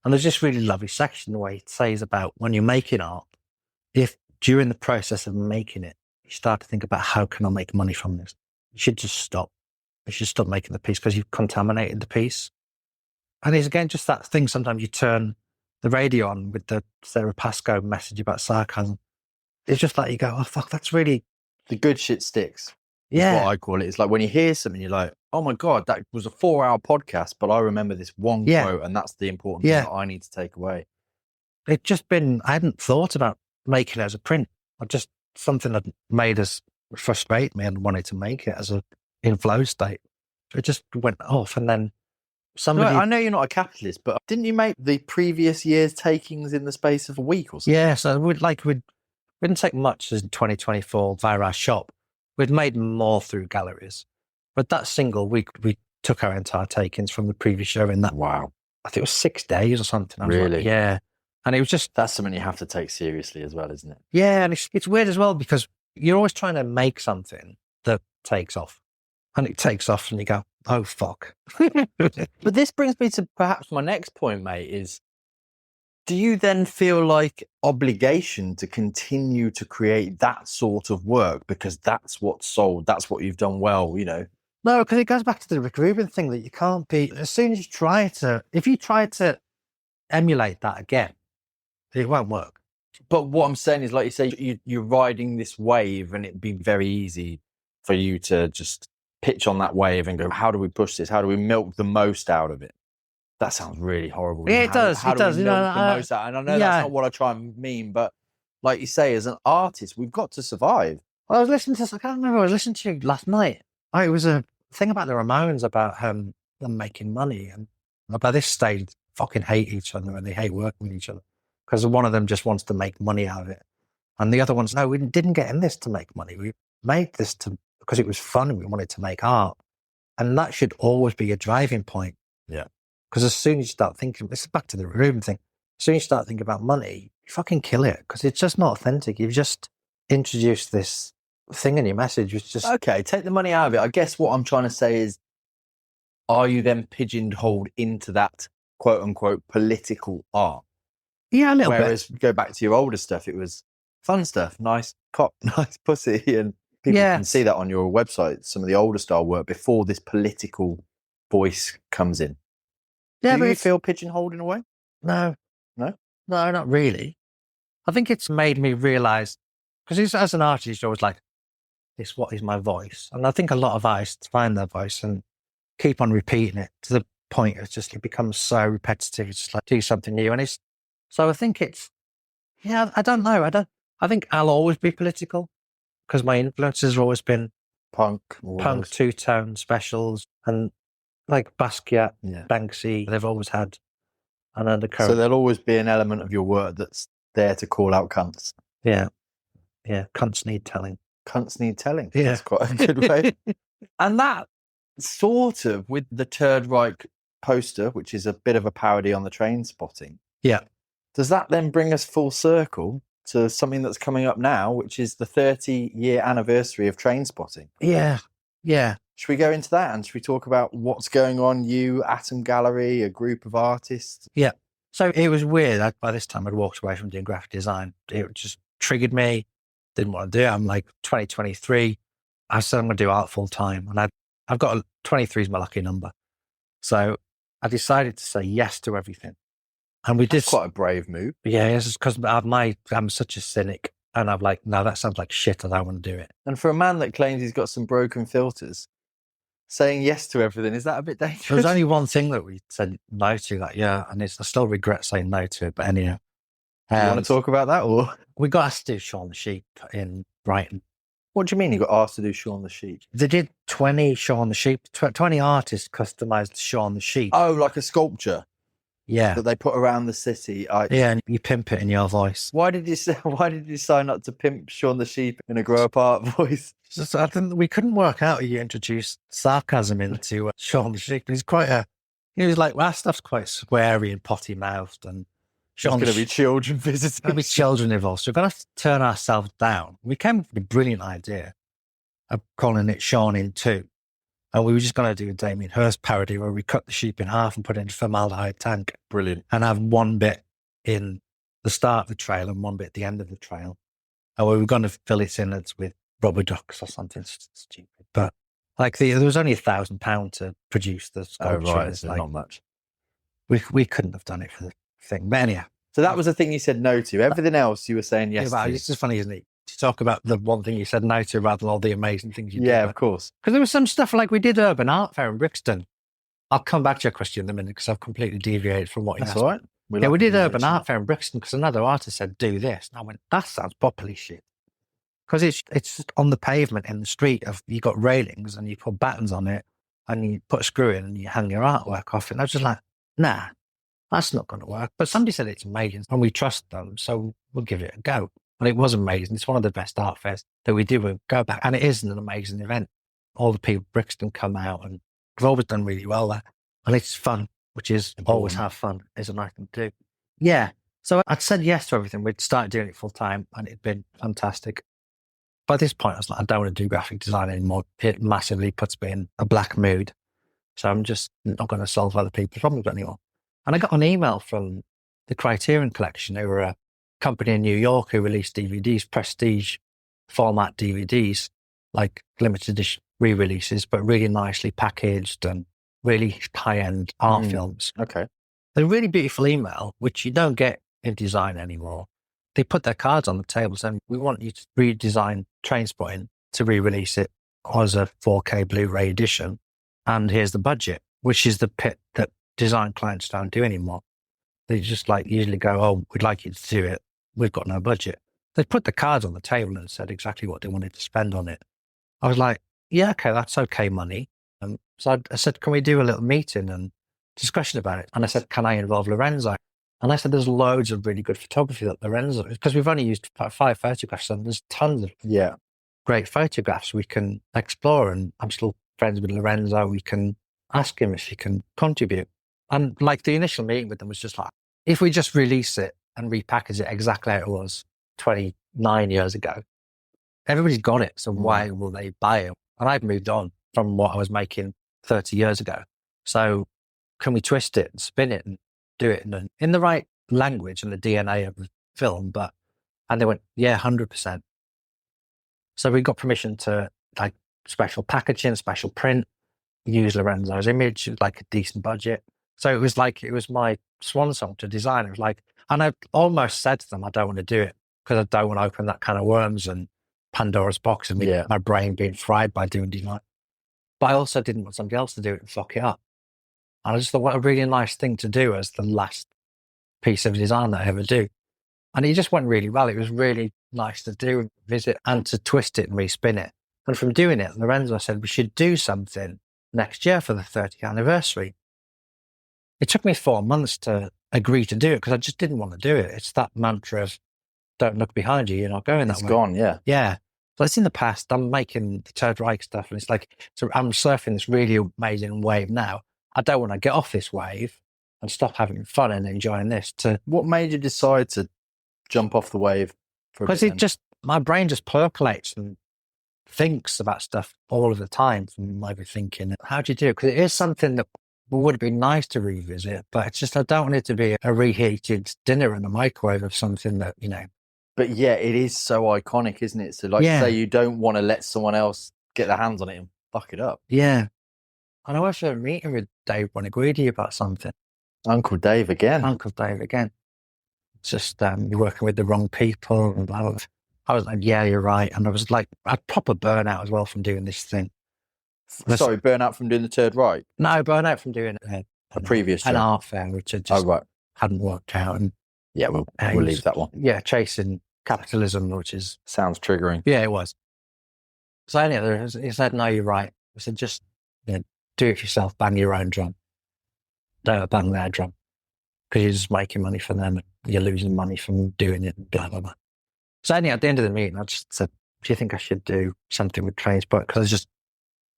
And there's this really lovely section where it says about when you're making art, if during the process of making it, you start to think about how can I make money from this? You should just stop. You should stop making the piece because you've contaminated the piece. And it's again just that thing. Sometimes you turn the radio on with the Sarah Pascoe message about sarcasm. It's just like you go, oh, fuck, that's really... The good shit sticks. Yeah. That's what I call it. It's like when you hear something, you're like, oh my God, that was a 4-hour podcast, but I remember this one quote and that's the important thing that I need to take away. It's just been, I hadn't thought about making it as a print. I just, something that made us frustrate me and wanted to make it as a in flow state. So it just went off and then somebody... No, I know you're not a capitalist, but didn't you make the previous year's takings in the space of a week or something? Yeah, so we didn't take much in 2024 via our shop. We'd made more through galleries. But that single week, we took our entire takings from the previous show in that. Wow. I think it was 6 days or something. I was Really? like, yeah. And it was just... That's something you have to take seriously as well, isn't it? Yeah, and it's weird as well because you're always trying to make something that takes off. And it takes off and you go, oh, fuck. But this brings me to perhaps my next point, mate, is do you then feel like obligation to continue to create that sort of work because that's what's sold, that's what you've done well, you know? No, because it goes back to the Rick Rubin thing that you can't be, as soon as you try to, if you try to emulate that again, it won't work. But what I'm saying is, like you say, you're riding this wave and it'd be very easy for you to just pitch on that wave and go, how do we push this? How do we milk the most out of it? That sounds really horrible. Yeah, it does. How It do does. we You know, milk the most out? And I know that's not what I try and mean, but like you say, as an artist, we've got to survive. I was listening to, I can't remember, I was listening to you last night. It was a thing about the Ramones about them making money. And by this stage, fucking hate each other and they hate working with each other because one of them just wants to make money out of it. And the other one's, no, we didn't get in this to make money. We made this because it was fun and we wanted to make art. And that should always be a driving point. Yeah. Because as soon as you start thinking, this is back to the Rubin thing, as soon as you start thinking about money, you fucking kill it because it's just not authentic. You've just introduced this thing in your message, which just... Okay, take the money out of it. I guess what I'm trying to say is, are you then pigeonholed into that quote unquote political art? Yeah, a little Whereas, go back to your older stuff, it was fun stuff, nice cock, nice pussy, and people can see that on your website, some of the older style work before this political voice comes in. Yeah, Do you feel pigeonholed in a way? No. No? No, not really. I think it's made me realise, because as an artist, you're always like, what is my voice? And I think a lot of artists find their voice and keep on repeating it to the point it becomes so repetitive. It's just like, do something new. And so I think I don't know. I think I'll always be political because my influences have always been punk, two-tone specials and like Basquiat, Banksy. They've always had and undercurrent. So there'll always be an element of your work that's there to call out cunts. Yeah. Cunts need telling. Cunts need telling. Yeah. That's quite a good way. And that sort of, with the Third Reich poster, which is a bit of a parody on the Trainspotting. Yeah. Does that then bring us full circle to something that's coming up now, which is the 30-year anniversary of Trainspotting? Yeah. Should we go into that and should we talk about what's going on? You, Atom Gallery, a group of artists? Yeah. So it was weird. By this time, I'd walked away from doing graphic design. It just triggered me. Didn't want to do it. I'm like 2023. I said I'm going to do art full time. And I've got 23 is my lucky number. So I decided to say yes to everything. And we did. That's quite a brave move. Yeah, it's because I'm such a cynic. And I'm like, no, that sounds like shit. I don't want to do it. And for a man that claims he's got some broken filters, saying yes to everything, is that a bit dangerous? There was only one thing that we said no to, and I still regret saying no to it. But anyhow, you want to talk about that, or we got asked to do Shaun the Sheep in Brighton. What do you mean you got asked to do Shaun the Sheep? They did 20 Shaun the Sheep. 20 artists customized Shaun the Sheep. Oh, like a sculpture? Yeah, that they put around the city. Yeah, and you pimp it in your voice. Why did you sign up to pimp Shaun the Sheep in a grow apart voice? I think we couldn't work out how you introduced sarcasm into Shaun the Sheep. He was like, well, that stuff's quite sweary and potty mouthed, and There's going to be children visitors. There'll be children involved, so we're going to have to turn ourselves down. We came up with a brilliant idea of calling it Shaun in 2. And we were just going to do a Damien Hirst parody where we cut the sheep in half and put it in a formaldehyde tank. Brilliant. And have one bit in the start of the trail and one bit at the end of the trail. And we were going to fill it in with rubber ducks or something stupid. But there was only £1,000 to produce the sculpture. Oh, right. It's not much. We couldn't have done it for the thing. But anyhow. So that was the thing you said no to. Everything else you were saying yes to. It's just funny, isn't it? To talk about the one thing you said no to rather than all the amazing things you did. Yeah, of course. Because there was some stuff like we did Urban Art Fair in Brixton. I'll come back to your question in a minute because I've completely deviated from what you asked. That's all right. We did Urban Art Fair in Brixton because another artist said, do this. And I went, that sounds properly shit. Because it's on the pavement in the street. You got railings and you put battens on it and you put a screw in and you hang your artwork off it. And I was just like, nah, that's not going to work. But somebody said it's amazing and we trust them, so we'll give it a go. And it was amazing. It's one of the best art fairs that we do. We'll go back. And it is an amazing event. All the people at Brixton come out and we've always done really well there. And it's fun, which is always have fun is a nice thing to do. Yeah. So I'd said yes to everything. We'd started doing it full time and it'd been fantastic. By this point, I was like, I don't want to do graphic design anymore. It massively puts me in a black mood. So I'm just not going to solve other people's problems anymore. And I got an email from the Criterion Collection, who were a company in New York who released DVDs, prestige format DVDs, like limited edition re-releases, but really nicely packaged and really high-end art films. Okay. A really beautiful email, which you don't get in design anymore. They put their cards on the table saying, we want you to redesign Trainspotting to re-release it as a 4K Blu-ray edition. And here's the budget, which is the pit that design clients don't do anymore. They just usually go, oh, we'd like you to do it. We've got no budget. They put the cards on the table and said exactly what they wanted to spend on it. I was like, yeah, okay, that's okay money. So I said, can we do a little meeting and discussion about it? And I said, can I involve Lorenzo? And I said, there's loads of really good photography that Lorenzo, because we've only used 5 photographs and there's tons of great photographs we can explore. And I'm still friends with Lorenzo. We can ask him if he can contribute. And the initial meeting with them was just like, if we just release it and repackage it exactly how it was 29 years ago, everybody's got it. So why will they buy it? And I've moved on from what I was making 30 years ago. So can we twist it and spin it and do it in the right language and the DNA of the film? And they went, yeah, 100%. So we got permission to special packaging, special print, use Lorenzo's image, a decent budget. So it was my swan song to design. It was and I almost said to them, I don't want to do it because I don't want to open that kind of worms and Pandora's box and my brain being fried by doing design. But I also didn't want somebody else to do it and fuck it up. And I just thought, what a really nice thing to do as the last piece of design that I ever do. And it just went really well. It was really nice to do and visit and to twist it and respin it. And from doing it, Lorenzo said, we should do something next year for the 30th anniversary. it took me 4 months to agree to do it because I just didn't want to do it. It's that mantra of don't look behind you, you're not going that It's way. gone, yeah. Yeah. So it's in the past. I'm making the Third Reich stuff, and it's like, so I'm surfing this really amazing wave now. I don't want to get off this wave and stop having fun and enjoying this. What made you decide to jump off the wave? Because my brain just percolates and thinks about stuff all of the time from overthinking. How do you do it? Because it is something that would be nice to revisit, but it's just, I don't want it to be a reheated dinner in the microwave of something that, But yeah, it is so iconic, isn't it? So like you say, you don't want to let someone else get their hands on it and fuck it up. Yeah. And I was at a meeting with Dave Bonagwidi about something. Uncle Dave again. Uncle Dave again. It's just, you're working with the wrong people. And blah, blah. I was like, yeah, you're right. And I was like, I'd proper burnout as well from doing this thing. Sorry, burnout from doing the Third Reich? No, burnout from doing a previous an job. art fair, which had just hadn't worked out. And yeah, we'll leave that one. Yeah, chasing capitalism, which is... Sounds triggering. Yeah, it was. So anyway, he said, no, you're right. I said, just do it yourself, bang your own drum. Don't bang their drum. Because you're just making money for them and you're losing money from doing it, blah, blah, blah. So anyway, at the end of the meeting, I just said, do you think I should do something with Trainspotting? Because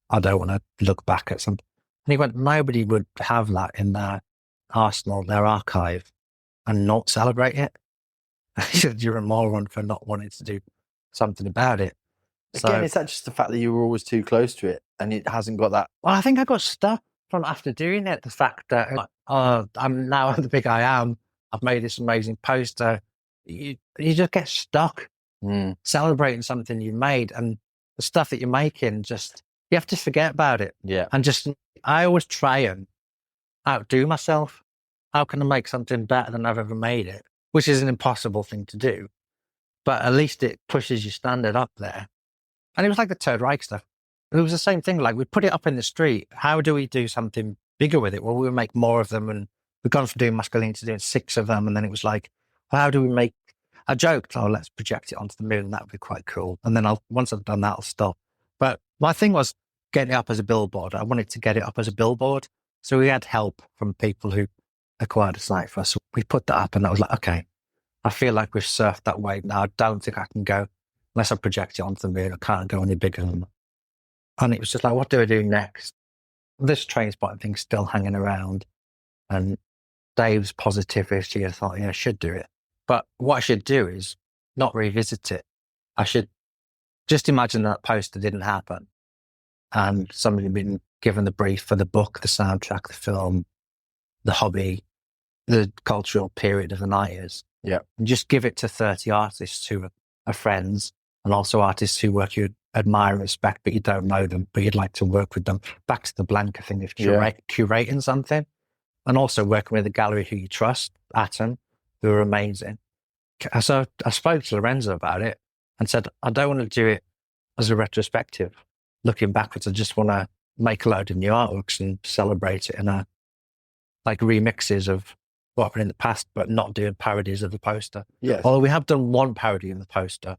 I don't want to look back at something. And he went, nobody would have that in their arsenal, their archive, and not celebrate it. He said, you're a moron for not wanting to do something about it. Again, is that just the fact that you were always too close to it and it hasn't got that? Well, I think I got stuck from after doing it. The fact that I'm now the big I am. I've made this amazing poster. You just get stuck celebrating something you made, and the stuff that you're making, just you have to forget about it. Yeah. And I always try and outdo myself. How can I make something better than I've ever made it? Which is an impossible thing to do, but at least it pushes your standard up there. And it was like the Third Reich stuff. It was the same thing. Like, we put it up in the street. How do we do something bigger with it? Well, we'll make more of them. And we've gone from doing masculinity to doing 6 of them. And then it was like, how do we make a joke? Oh, let's project it onto the moon. That would be quite cool. And then once I've done that, I'll stop. But my thing was getting it up as a billboard. I wanted to get it up as a billboard. So we had help from people who acquired a site for us. So we put that up, and I was like, okay, I feel like we've surfed that wave now. I don't think I can go, unless I project it onto the moon, I can't go any bigger than that. And it was just like, what do I do next? This Trainspotting thing's still hanging around. And Dave's positivity, I thought, I should do it. But what I should do is not revisit it. I should just imagine that poster didn't happen. And somebody had been given the brief for the book, the soundtrack, the film, the hobby, the cultural period of the 90s. Yeah. And just give it to 30 artists who are friends, and also artists who work you admire and respect, but you don't know them, but you'd like to work with them. Back to the Blanca thing of curating something, and also working with a gallery who you trust, Atom, who are amazing. So I spoke to Lorenzo about it and said, I don't want to do it as a retrospective. Looking backwards, I just want to make a load of new artworks and celebrate it in like remixes of what happened in the past, but not doing parodies of the poster. Yes. Although we have done one parody in the poster,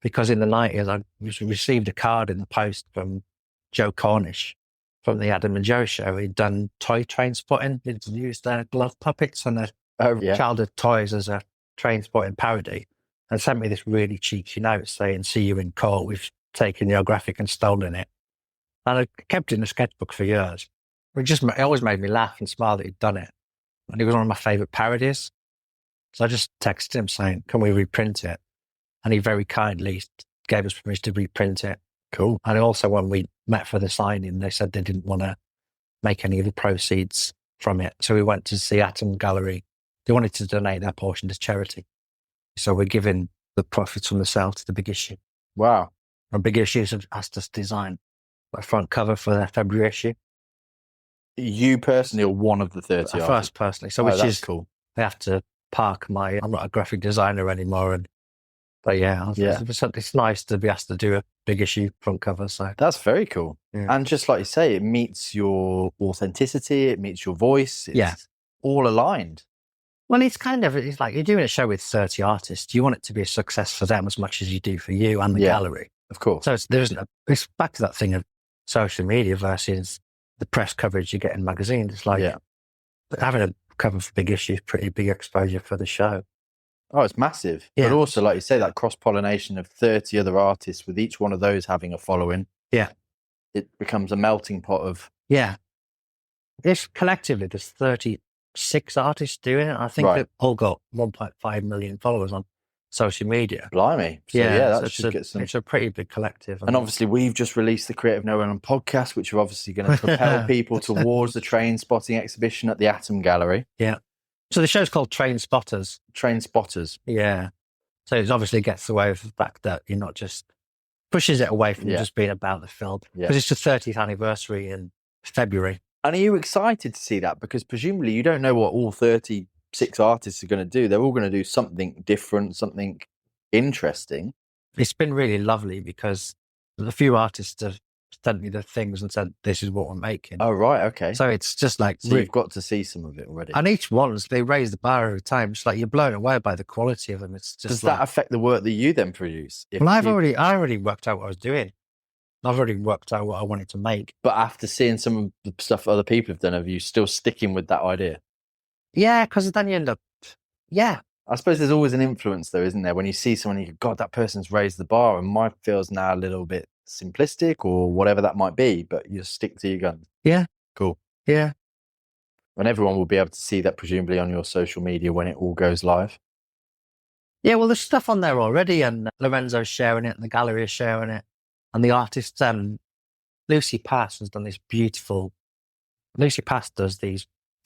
because in the 90s, I received a card in the post from Joe Cornish from the Adam and Joe show. He'd done toy Trainspotting. He'd used their glove puppets and their childhood toys as a Trainspotting parody, and sent me this really cheeky note saying, see you in court. We've taken your graphic and stolen it. And I kept it in a sketchbook for years. It always made me laugh and smile that he'd done it. And it was one of my favourite parodies. So I just texted him saying, can we reprint it? And he very kindly gave us permission to reprint it. Cool. And also, when we met for the signing, they said they didn't want to make any of the proceeds from it. So we went to the Atom Gallery. They wanted to donate their portion to charity. So we're giving the profits from the sale to the Big Issue. Wow. And Big Issue have asked us to design a front cover for their February issue. You personally are one of the 30 artists? First personally. So which is cool. They have to park I'm not a graphic designer anymore. But it's nice to be asked to do a Big Issue front cover. So that's very cool. Yeah. And just like you say, it meets your authenticity, it meets your voice. It's all aligned. Well, it's like you're doing a show with 30 artists. You want it to be a success for them as much as you do for you and the gallery. Of course. So it's back to that thing of social media versus the press coverage you get in magazines. It's like, having a cover for big issues, pretty big exposure for the show. Oh, it's massive. Yeah. But also, like you say, that cross-pollination of 30 other artists with each one of those having a following. Yeah. It becomes a melting pot of... Yeah. This collectively, there's 36 artists doing it. I think they've all got 1.5 million followers on social media. Blimey. So, yeah, that should get some... It's a pretty big collective. And obviously, we've just released the Creative No One podcast, which are obviously going to propel people towards the Trainspotting exhibition at the Atom Gallery. Yeah. So the show's called Trainspotters. Trainspotters. Yeah. So it obviously gets away with the fact that you're not just... pushes it away from just being about the film. Because it's the 30th anniversary in February. And are you excited to see that? Because presumably you don't know what all 36 artists are going to do. They're all going to do something different, something interesting. It's been really lovely because a few artists have sent me the things and said, this is what we're making. Oh, right. Okay. So it's just like... So you've got to see some of it already. And each one, they raise the bar every time. It's like you're blown away by the quality of them. It's just Does that affect the work that you then produce? Well, I already worked out what I was doing. I've already worked out what I wanted to make. But after seeing some of the stuff other people have done, are you still sticking with that idea? Yeah, because then you end up... Yeah. I suppose there's always an influence though, isn't there? When you see someone, you go, God, that person's raised the bar, and mine feels now a little bit simplistic or whatever that might be, but you stick to your guns. Yeah. Cool. Yeah. And everyone will be able to see that presumably on your social media when it all goes live. Yeah, well, there's stuff on there already, and Lorenzo's sharing it, and the gallery is sharing it. And the artist, Lucy Pass, has done this beautiful... Lucy Pass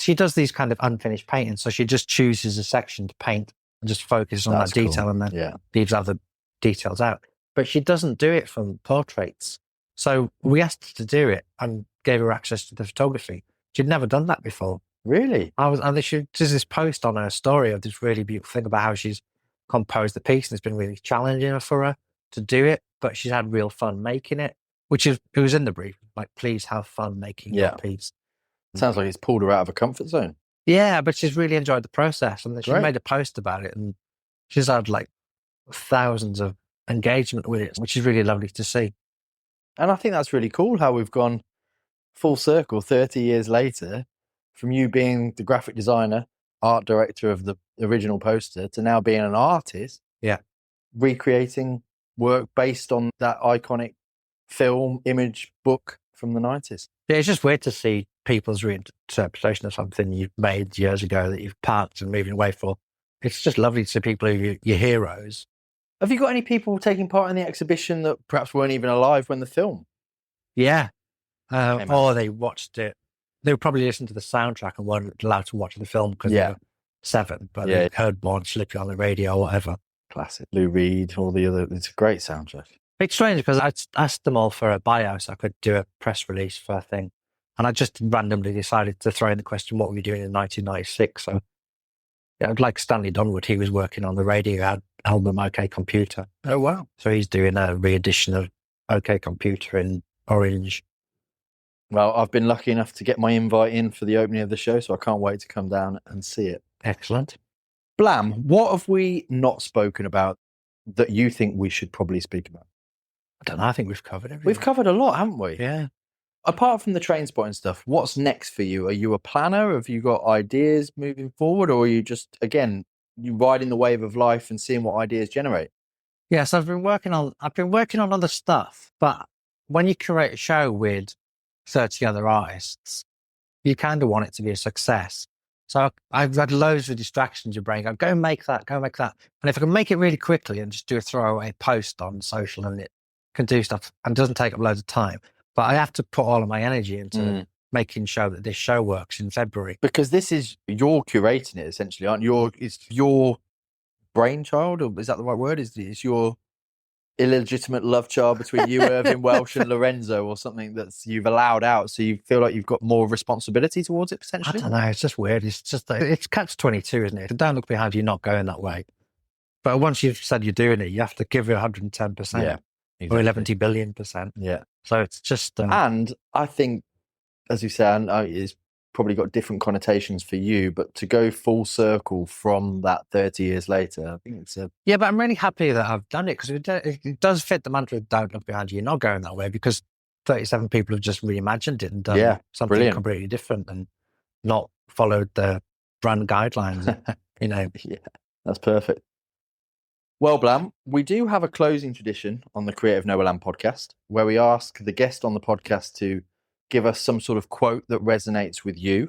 she does these kind of unfinished paintings, so she just chooses a section to paint and just focuses on that detail and then leaves other details out. But she doesn't do it from portraits. So we asked her to do it and gave her access to the photography. She'd never done that before. Really? She does this post on her story of this really beautiful thing about how she's composed the piece, and it's been really challenging for her to do it, but she's had real fun making it, it was in the brief, like, please have fun making your piece. Sounds like it's pulled her out of a comfort zone. Yeah, but she's really enjoyed the process, and she made a post about it, and she's had like thousands of engagement with it, which is really lovely to see. And I think that's really cool how we've gone full circle 30 years later from you being the graphic designer, art director of the original poster, to now being an artist. Yeah. Recreating work based on that iconic film, image, book from the 90s. Yeah, it's just weird to see people's reinterpretation of something you've made years ago that you've parked and moving away for. It's just lovely to see people who are your heroes. Have you got any people taking part in the exhibition that perhaps weren't even alive when the film? Yeah. Or they watched it. They would probably listen to the soundtrack and weren't allowed to watch the film because they were 7, but they heard one Slippy on the radio or whatever. Classic. Lou Reed, all the other. It's a great soundtrack. It's strange because I asked them all for a bio so I could do a press release for a thing. And I just randomly decided to throw in the question, what were you doing in 1996? So, like Stanley Donwood, he was working on the radio album OK Computer. Oh, wow. So he's doing a re-edition of OK Computer in orange. Well, I've been lucky enough to get my invite in for the opening of the show, so I can't wait to come down and see it. Excellent. Blam, what have we not spoken about that you think we should probably speak about? I don't know. I think we've covered everything. We've covered a lot, haven't we? Yeah. Apart from the Trainspotting stuff, what's next for you? Are you a planner? Have you got ideas moving forward? Or are you just, again, you riding the wave of life and seeing what ideas generate? Yes, I've been working on other stuff, but when you create a show with 30 other artists, you kind of want it to be a success. So I've had loads of distractions. Your brain go and make that, go and make that. And if I can make it really quickly and just do a throwaway post on social and it can do stuff and doesn't take up loads of time, but I have to put all of my energy into making sure that this show works in February. Because this is, you're curating it essentially, aren't you? It's your brainchild, or is that the right word? It's your illegitimate love child between you, Irving Welsh, and Lorenzo, or something that's you've allowed out, so you feel like you've got more responsibility towards it potentially? I don't know, it's just weird. It's just it's catch-22, isn't it? Don't look behind you, not going that way. But once you've said you're doing it, you have to give it 110%. Yeah, exactly. Or 11 billion%. Yeah. So it's just... and I think, as you said, it's probably got different connotations for you, but to go full circle from that 30 years later, I think it's a... Yeah, but I'm really happy that I've done it, because it does fit the mantra of don't look behind you, you're not going that way, because 37 people have just reimagined it and done something completely different and not followed the brand guidelines. Yeah, that's perfect. Well, Blam, we do have a closing tradition on the Creative Noah Land podcast where we ask the guest on the podcast to give us some sort of quote that resonates with you,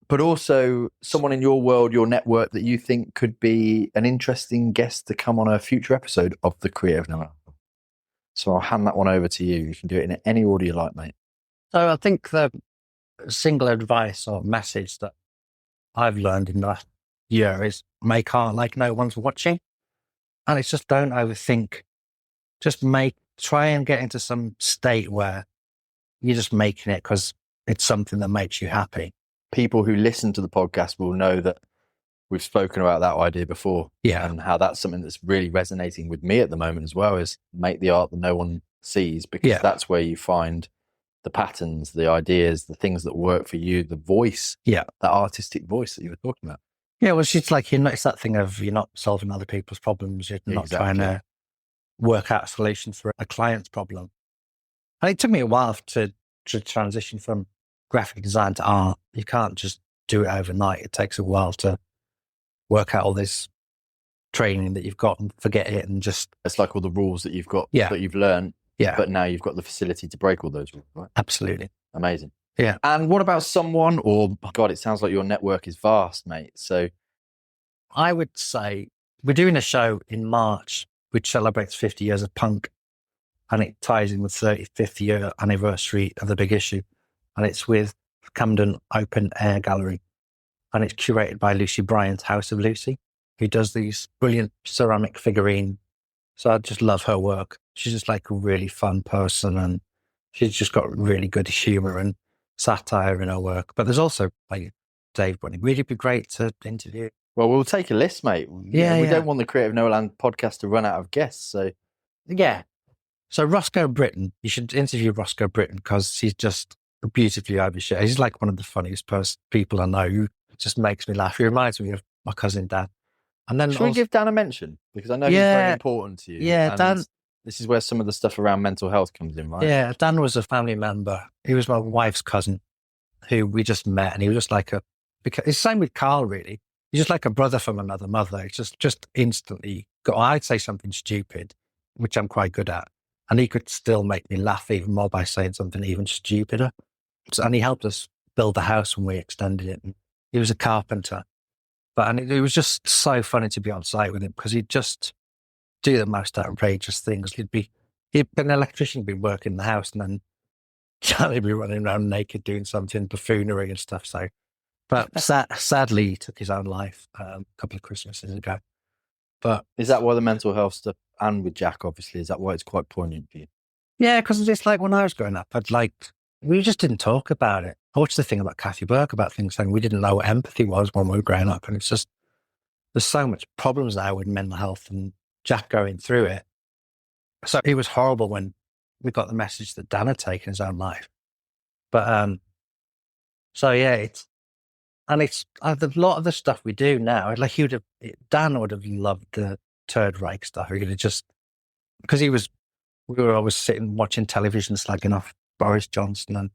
but also someone in your world, your network that you think could be an interesting guest to come on a future episode of the Creative Noah Land. So I'll hand that one over to you. You can do it in any order you like, mate. So I think the single advice or message that I've learned in the last year is make art like no one's watching. And it's just don't overthink. Just try and get into some state where you're just making it because it's something that makes you happy. People who listen to the podcast will know that we've spoken about that idea before. Yeah. And how that's something that's really resonating with me at the moment as well, is make the art that no one sees, because that's where you find the patterns, the ideas, the things that work for you, the voice, that artistic voice that you were talking about. Yeah, well, it's like, it's that thing of you're not solving other people's problems. You're not trying to work out a solution for a client's problem. And it took me a while to transition from graphic design to art. You can't just do it overnight. It takes a while to work out all this training that you've got and forget it and just... It's like all the rules that you've got, that you've learned, but now you've got the facility to break all those rules, right? Absolutely. Amazing. Yeah. And what about someone, God, it sounds like your network is vast, mate. So I would say we're doing a show in March which celebrates 50 years of punk, and it ties in with 35th year anniversary of the Big Issue. And it's with Camden Open Air Gallery. And it's curated by Lucy Bryant's House of Lucy, who does these brilliant ceramic figurine. So I just love her work. She's just like a really fun person, and she's just got really good humor and satire in her work. But there's also like Dave Bunny. Really be great to interview. Well, we'll take a list, mate. We don't want the Creative Noah Land podcast to run out of guests. So So Roscoe Britton, you should interview Roscoe Britton because he's just beautifully overshot. He's like one of the funniest people I know. Who just makes me laugh. He reminds me of my cousin Dan. And then should we give Dan a mention? Because I know he's very important to you. Yeah, Dan. This is where some of the stuff around mental health comes in, right? Yeah, Dan was a family member. He was my wife's cousin who we just met, and he was just like it's the same with Carl, really. He's just like a brother from another mother. It's just instantly I'd say something stupid, which I'm quite good at, and he could still make me laugh even more by saying something even stupider. And he helped us build the house when we extended it. And he was a carpenter. And it was just so funny to be on site with him because he'd just do the most outrageous things. He'd be an electrician, he'd be working in the house, and then Charlie would be running around naked doing something, buffoonery and stuff. So, but sadly, he took his own life a couple of Christmases ago. But is that why the mental health stuff, and with Jack, obviously, is that why it's quite poignant for you? Yeah, because it's like when I was growing up, we just didn't talk about it. I watched the thing about Kathy Burke about things saying we didn't know what empathy was when we were growing up. And it's just, there's so much problems now with mental health and Jack going through it. So it was horrible when we got the message that Dan had taken his own life. But, so yeah, it's a lot of the stuff we do now, like Dan would have loved the Third Reich stuff. He would have just, because we were always sitting watching television slagging off Boris Johnson, and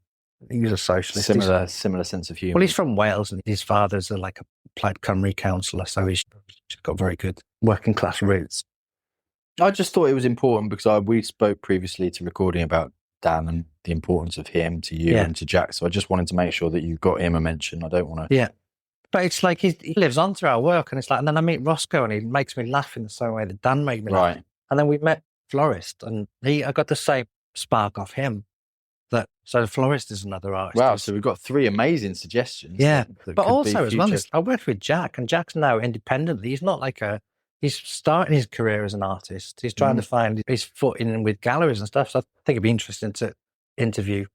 he was a socialist. Similar sense of humour. Well, he's from Wales, and his father's like a Plaid Cymru councillor, so he's got very good working class roots. I just thought it was important because we spoke previously to recording about Dan and the importance of him to you and to Jack. So I just wanted to make sure that you got him a mention. I don't want to. Yeah. But it's like he lives on through our work, and it's like, and then I meet Roscoe, and he makes me laugh in the same way that Dan made me laugh. Right. And then we met Florist, and I got the same spark off him. So Florist is another artist. Wow, so we've got 3 amazing suggestions. Yeah, but also as well, I worked with Jack, and Jack's now independently. He's not like he's starting his career as an artist. He's trying to find his footing with galleries and stuff. So I think it'd be interesting to interview.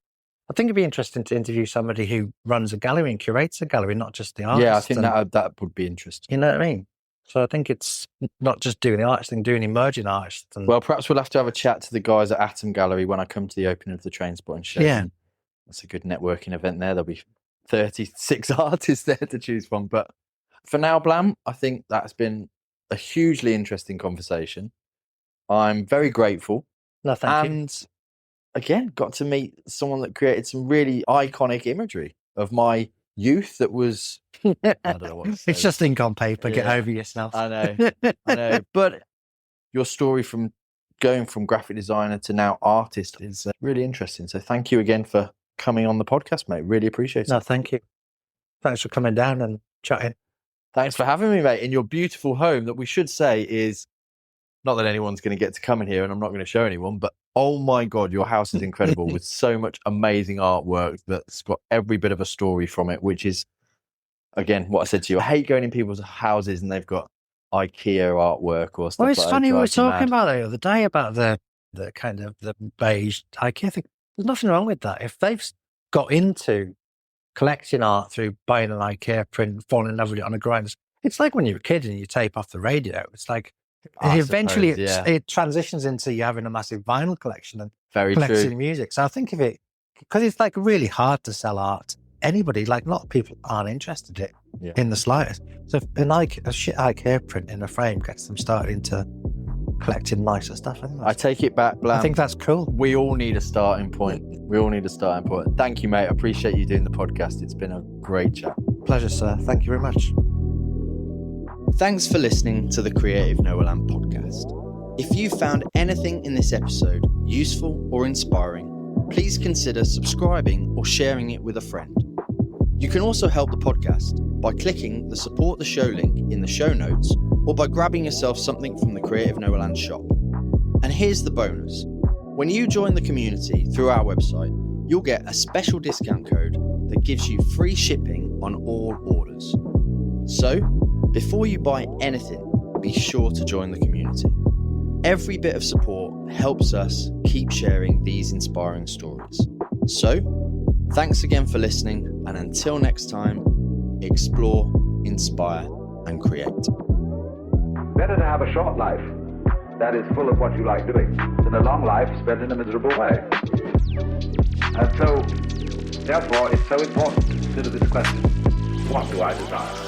I think it'd be interesting to interview somebody who runs a gallery and curates a gallery, not just the artist. Yeah, I think that would be interesting. You know what I mean? So I think it's not just doing the artist thing, doing emerging artists. Well, perhaps we'll have to have a chat to the guys at Atom Gallery when I come to the opening of the Trainspotting show. Yeah. That's a good networking event there. There'll be 36 artists there to choose from. But for now, Blam, I think that's been a hugely interesting conversation. I'm very grateful. No, thank you. And again, got to meet someone that created some really iconic imagery of my youth that was, I don't know what to say. It's just ink on paper. Get Yeah. over yourself. I know. But your story from going from graphic designer to now artist is really interesting. So thank you again for coming on the podcast, mate. Really appreciate it. No, thank you. Thanks for coming down and chatting. Thanks for having me, mate, in your beautiful home that we should say is, not that anyone's going to get to come in here and I'm not going to show anyone, but oh my God, your house is incredible with so much amazing artwork that's got every bit of a story from it, which is, again, what I said to you. I hate going in people's houses and they've got IKEA artwork or stuff Well, it's like that. funny, we were Drives me talking mad. about that the other day about the kind of the beige IKEA thing. There's nothing wrong with that. If they've got into collecting art through buying an IKEA print, falling in love with it on a grind, it's like when you're a kid and you tape off the radio. It's like I eventually suppose, yeah. it transitions into you having a massive vinyl collection and Very collecting true. music. So I think of it, because it's like really hard to sell art. Anybody, like a lot of people aren't interested in it in the slightest. So if a shit IKEA print in a frame gets them started into collecting nicer stuff, I take it back, Blam. I think that's cool. We all need a starting point. Thank you, mate. I appreciate you doing the podcast. It's been a great chat. Pleasure, sir. Thank you very much. Thanks for listening to the Creative Noahland podcast. If you found anything in this episode useful or inspiring, please consider subscribing or sharing it with a friend. You can also help the podcast by clicking the support the show link in the show notes or by grabbing yourself something from the Creative Noahland shop. And here's the bonus. When you join the community through our website, you'll get a special discount code that gives you free shipping on all orders. So, before you buy anything, be sure to join the community. Every bit of support helps us keep sharing these inspiring stories. So, thanks again for listening, and until next time, explore, inspire, and create. Better to have a short life that is full of what you like doing than a long life spent in a miserable way. And so, therefore, it's so important to consider this question: what do I desire?